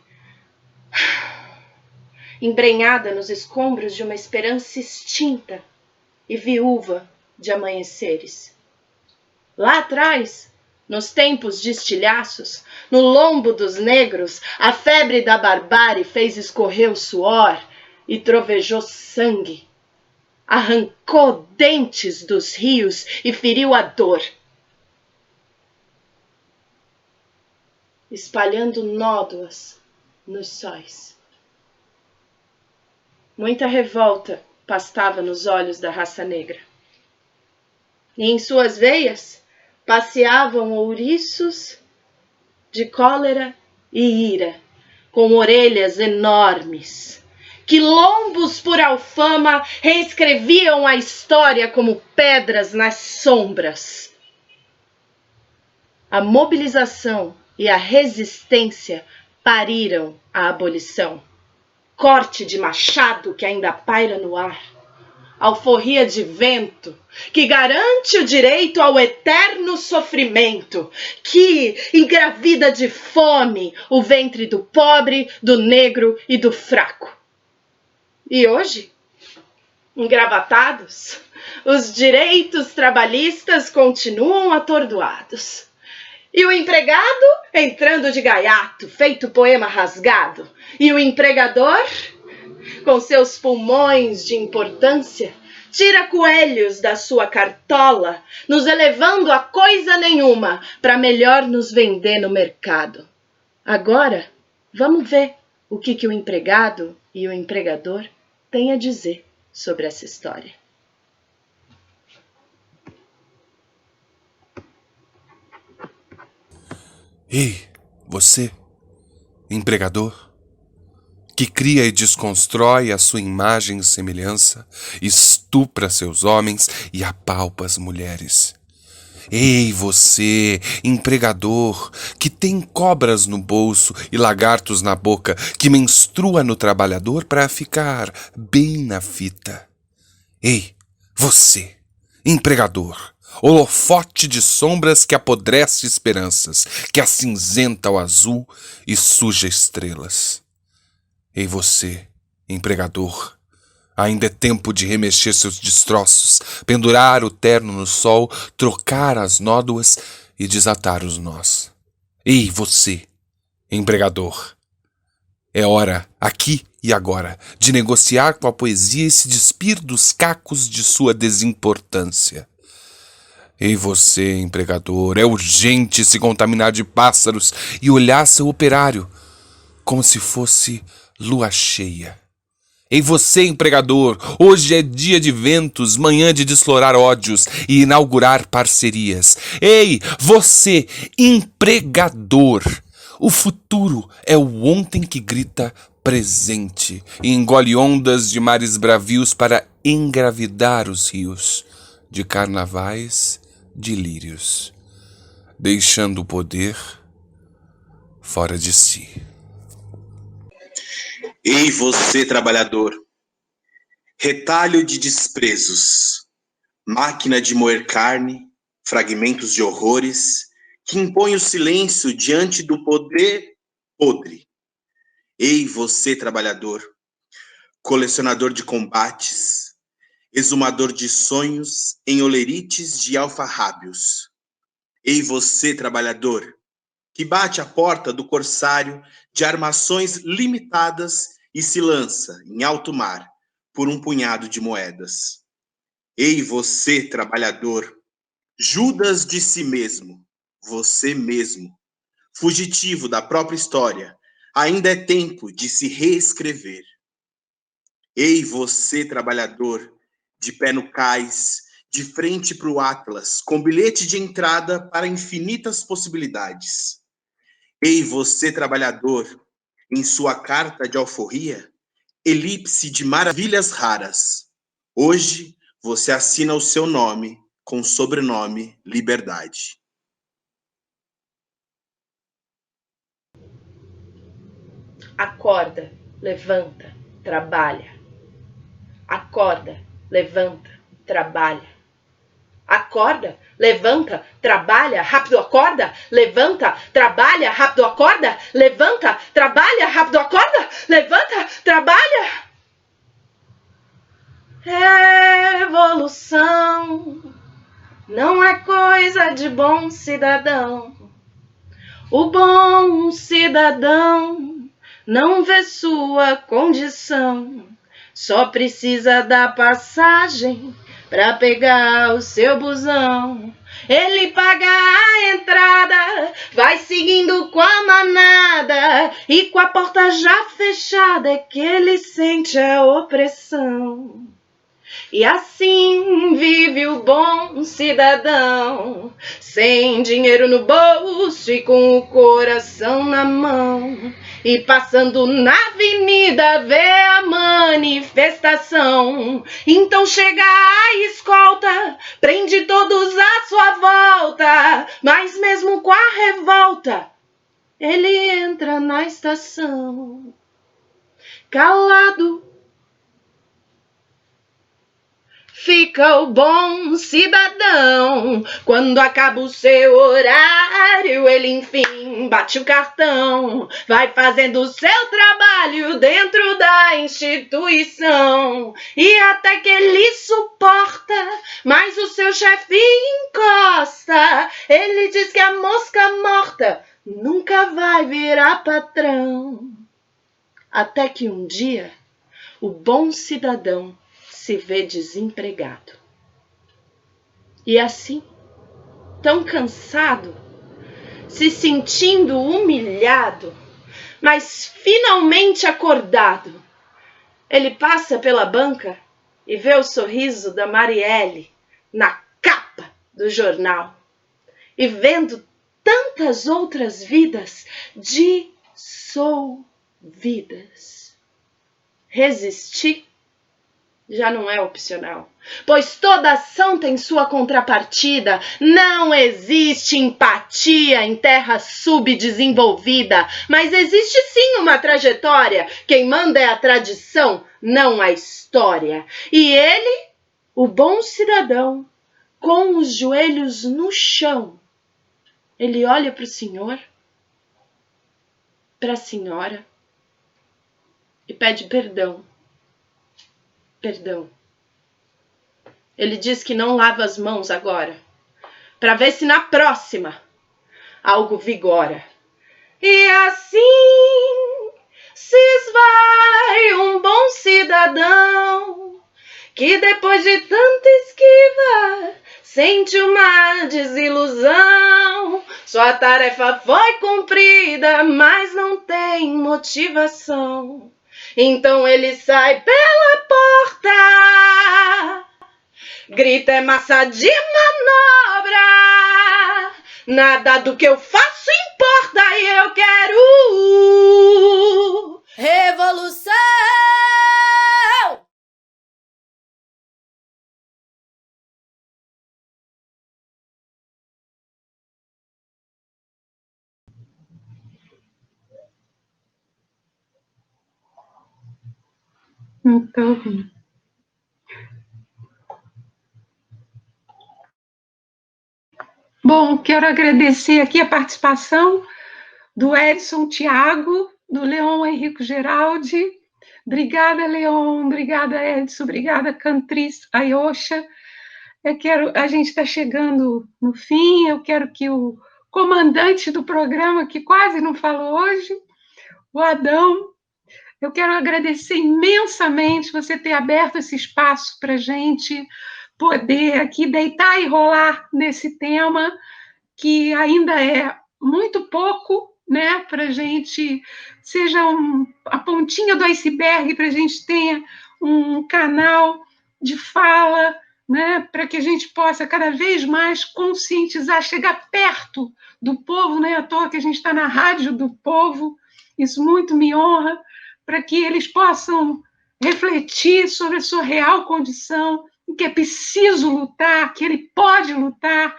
Embrenhada nos escombros de uma esperança extinta e viúva de amanheceres. Lá atrás, nos tempos de estilhaços, no lombo dos negros, a febre da barbárie fez escorrer o suor e trovejou sangue. Arrancou dentes dos rios e feriu a dor, espalhando nódoas nos sóis. Muita revolta pastava nos olhos da raça negra. E em suas veias passeavam ouriços de cólera e ira, com orelhas enormes, que lombos por alfama reescreviam a história como pedras nas sombras. A mobilização e a resistência pariram a abolição. Corte de machado que ainda paira no ar. Alforria de vento que garante o direito ao eterno sofrimento, que engravida de fome o ventre do pobre, do negro e do fraco. E hoje, engravatados, os direitos trabalhistas continuam atordoados. E o empregado entrando de gaiato, feito poema rasgado. E o empregador, com seus pulmões de importância, tira coelhos da sua cartola, nos elevando a coisa nenhuma, para melhor nos vender no mercado. Agora, vamos ver o que o empregado e o empregador têm a dizer sobre essa história. Ei, você, empregador, que cria e desconstrói a sua imagem e semelhança, estupra seus homens e apalpa as mulheres. Ei, você, empregador, que tem cobras no bolso e lagartos na boca, que menstrua no trabalhador para ficar bem na fita. Ei, você, empregador, holofote de sombras que apodrece esperanças, que acinzenta o azul e suja estrelas. Ei, você, empregador, ainda é tempo de remexer seus destroços, pendurar o terno no sol, trocar as nódoas e desatar os nós. Ei, você, empregador, é hora, aqui e agora, de negociar com a poesia e se despir dos cacos de sua desimportância. Ei, você, empregador, é urgente se contaminar de pássaros e olhar seu operário como se fosse lua cheia. Ei, você, empregador, hoje é dia de ventos, manhã de desflorar ódios e inaugurar parcerias. Ei, você, empregador, o futuro é o ontem que grita presente e engole ondas de mares bravios para engravidar os rios de carnavais de lírios, deixando o poder fora de si. Ei, você, trabalhador, retalho de desprezos, máquina de moer carne, fragmentos de horrores, que impõe o silêncio diante do poder podre. Ei, você, trabalhador, colecionador de combates, exumador de sonhos em olerites de alfarrábios. Ei, você, trabalhador, que bate a porta do corsário de armações limitadas e se lança em alto mar por um punhado de moedas. Ei, você, trabalhador, Judas de si mesmo, você mesmo, fugitivo da própria história, ainda é tempo de se reescrever. Ei, você, trabalhador, de pé no cais, de frente para o Atlas, com bilhete de entrada para infinitas possibilidades. Ei, você, trabalhador, em sua carta de alforria, elipse de maravilhas raras. Hoje, você assina o seu nome com o sobrenome Liberdade. Acorda, levanta, trabalha. Acorda, levanta, trabalha. Acorda, levanta, trabalha, rápido acorda, levanta, trabalha, rápido acorda, levanta, trabalha, rápido acorda, levanta, trabalha. Revolução não é coisa de bom cidadão. O bom cidadão não vê sua condição, só precisa da passagem pra pegar o seu busão. Ele paga a entrada, vai seguindo com a manada, e com a porta já fechada é que ele sente a opressão. E assim vive o bom cidadão, sem dinheiro no bolso e com o coração na mão. E passando na avenida vê a manifestação. Então chega a escolta, prende todos à sua volta. Mas mesmo com a revolta, ele entra na estação. Calado fica o bom cidadão. Quando acaba o seu horário, ele enfim bate o cartão. Vai fazendo o seu trabalho dentro da instituição. E até que ele suporta, mas o seu chefe encosta. Ele diz que a mosca morta nunca vai virar patrão. Até que um dia, o bom cidadão se vê desempregado. E assim, tão cansado, se sentindo humilhado, mas finalmente acordado, ele passa pela banca e vê o sorriso da Marielle na capa do jornal. E vendo tantas outras vidas dissolvidas, resistir já não é opcional, pois toda ação tem sua contrapartida. Não existe empatia em terra subdesenvolvida, mas existe sim uma trajetória. Quem manda é a tradição, não a história. E ele, o bom cidadão, com os joelhos no chão, ele olha para o senhor, para a senhora, e pede perdão. Perdão. Ele diz que não lava as mãos agora, para ver se na próxima algo vigora. E assim se esvai um bom cidadão, que depois de tanta esquiva sente uma desilusão. Sua tarefa foi cumprida, mas não tem motivação. Então ele sai pela porta, grita é massa de manobra, nada do que eu faço importa e eu quero revolução. Então, bom, quero agradecer aqui a participação do Edson Thiago, do Leon Henrico Geraldi. Obrigada, Leon, obrigada, Edson, obrigada, Cantriz Ayosha. A gente está chegando no fim, eu quero que o comandante do programa, que quase não falou hoje, o Adão, eu quero agradecer imensamente você ter aberto esse espaço para a gente poder aqui deitar e rolar nesse tema, que ainda é muito pouco, né, para a gente, seja a pontinha do iceberg, para a gente tenha um canal de fala, né, para que a gente possa cada vez mais conscientizar, chegar perto do povo, né, à toa que a gente está na Rádio do Povo, isso muito me honra, para que eles possam refletir sobre a sua real condição, que é preciso lutar, que ele pode lutar,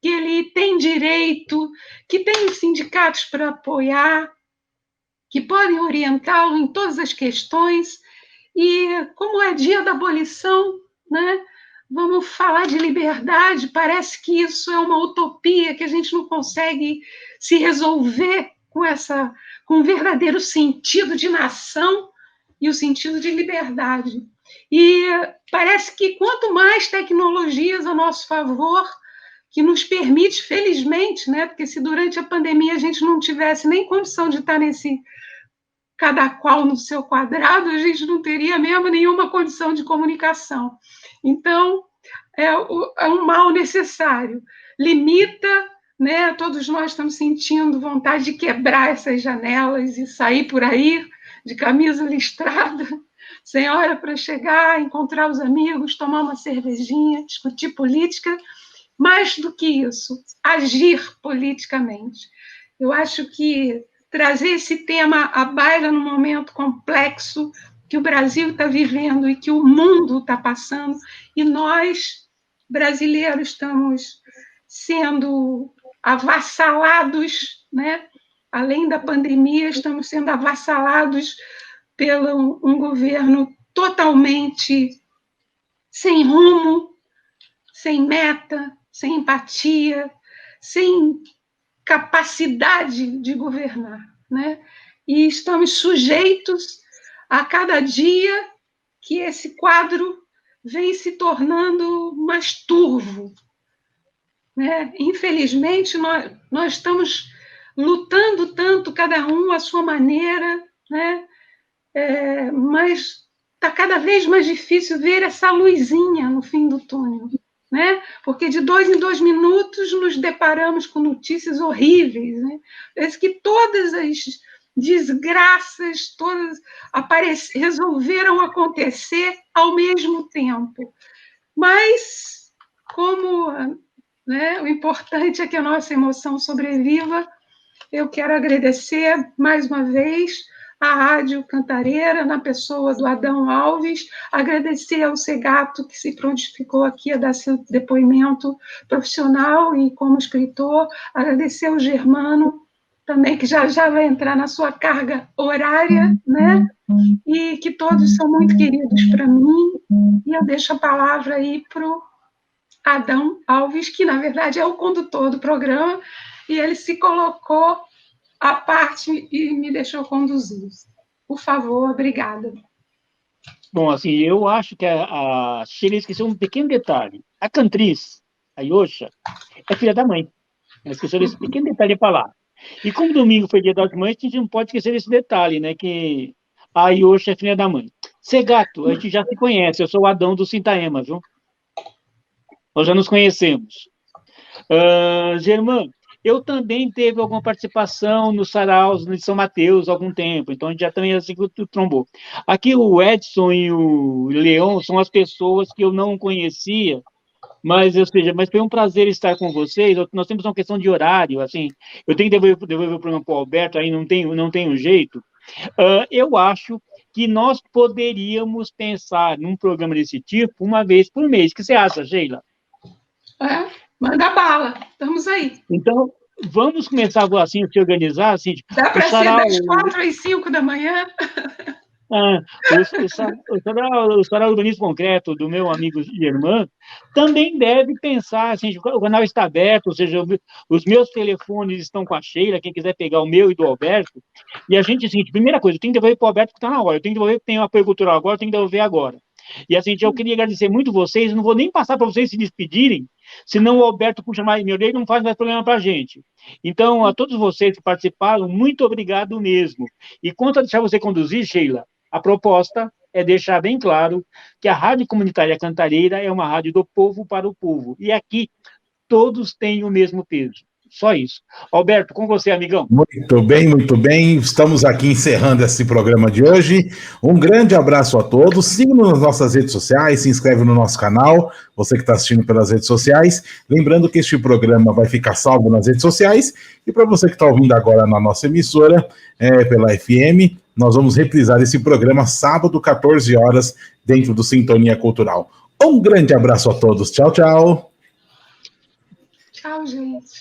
que ele tem direito, que tem sindicatos para apoiar. que podem orientá-lo em todas as questões. E como é dia da abolição, né? Vamos falar de liberdade, parece que isso é uma utopia, que a gente não consegue se resolver com um verdadeiro sentido de nação e o sentido de liberdade. E parece que quanto mais tecnologias a nosso favor, que nos permite, felizmente, né? Porque se durante a pandemia a gente não tivesse nem condição de estar nesse cada qual no seu quadrado, a gente não teria mesmo nenhuma condição de comunicação. Então, é um mal necessário. Limita, né? Todos nós estamos sentindo vontade de quebrar essas janelas e sair por aí de camisa listrada, sem hora para chegar, encontrar os amigos, tomar uma cervejinha, discutir política. Mais do que isso, agir politicamente. Eu acho que trazer esse tema à baila num momento complexo que o Brasil está vivendo e que o mundo está passando, e nós, brasileiros, estamos sendo avassalados, né? Além da pandemia, estamos sendo avassalados pelo um governo totalmente sem rumo, sem meta, sem empatia, sem capacidade de governar, né? E estamos sujeitos a cada dia que esse quadro vem se tornando mais turvo, né? Infelizmente, nós estamos lutando tanto, cada um à sua maneira, né? Mas está cada vez mais difícil ver essa luzinha no fim do túnel, né? Porque de 2 em 2 minutos nos deparamos com notícias horríveis, né? Parece que todas as desgraças todas resolveram acontecer ao mesmo tempo. Mas, como, né, o importante é que a nossa emoção sobreviva, eu quero agradecer mais uma vez a Rádio Cantareira, na pessoa do Adão Alves, agradecer ao Segato, que se prontificou aqui a dar seu depoimento profissional e como escritor, agradecer ao Germano, também, que já vai entrar na sua carga horária, né? E que todos são muito queridos para mim, e eu deixo a palavra aí para o Adão Alves, que, na verdade, é o condutor do programa, e ele se colocou à parte e me deixou conduzir. Por favor, obrigada. Bom, assim, eu acho que a Sheila esqueceu um pequeno detalhe. A cantriz, a Yosha, é filha da mãe. Ela esqueceu desse pequeno detalhe de falar. E como domingo foi dia das mães, a gente não pode esquecer desse detalhe, né? Que a Yosha é filha da mãe. Segato, a gente já se conhece. Eu sou o Adão do Sintaema, viu? Nós já nos conhecemos. Germano, eu também teve alguma participação no Saraus de São Mateus há algum tempo, então a gente já também assim trombou. Aqui o Edson e o Leon são as pessoas que eu não conhecia, mas foi um prazer estar com vocês. Nós temos uma questão de horário, assim, eu tenho que devolver o programa para o Alberto, aí não tem jeito. Eu acho que nós poderíamos pensar num programa desse tipo uma vez por mês. O que você acha, Sheila? Manda bala, estamos aí. Então, vamos começar assim, a se organizar. Assim, dá para ser das 4 às 5 da manhã? O Sarau Urbanismo Concreto, do meu amigo Germano, também deve pensar, assim, o canal está aberto, ou seja, os meus telefones estão com a Sheila, quem quiser pegar o meu e do Alberto, e a gente, assim, primeira coisa, eu tenho que devolver para o Alberto que está na hora, eu tenho que devolver, tem um apoio cultural agora, eu tenho que devolver agora. E assim, eu queria agradecer muito vocês, não vou nem passar para vocês se despedirem, senão o Alberto puxa mais meu dedo e não faz mais problema para a gente. Então, a todos vocês que participaram, muito obrigado mesmo. E quanto a deixar você conduzir, Sheila, a proposta é deixar bem claro que a Rádio Comunitária Cantareira é uma rádio do povo para o povo. E aqui todos têm o mesmo peso. Só isso. Alberto, com você, amigão. Muito bem, muito bem. Estamos aqui encerrando esse programa de hoje. Um grande abraço a todos. Siga-nos nas nossas redes sociais, se inscreve no nosso canal, você que está assistindo pelas redes sociais. Lembrando que este programa vai ficar salvo nas redes sociais. E para você que está ouvindo agora na nossa emissora, pela FM, nós vamos reprisar esse programa sábado, 14 horas, dentro do Sintonia Cultural. Um grande abraço a todos. Tchau, tchau. Tchau, gente.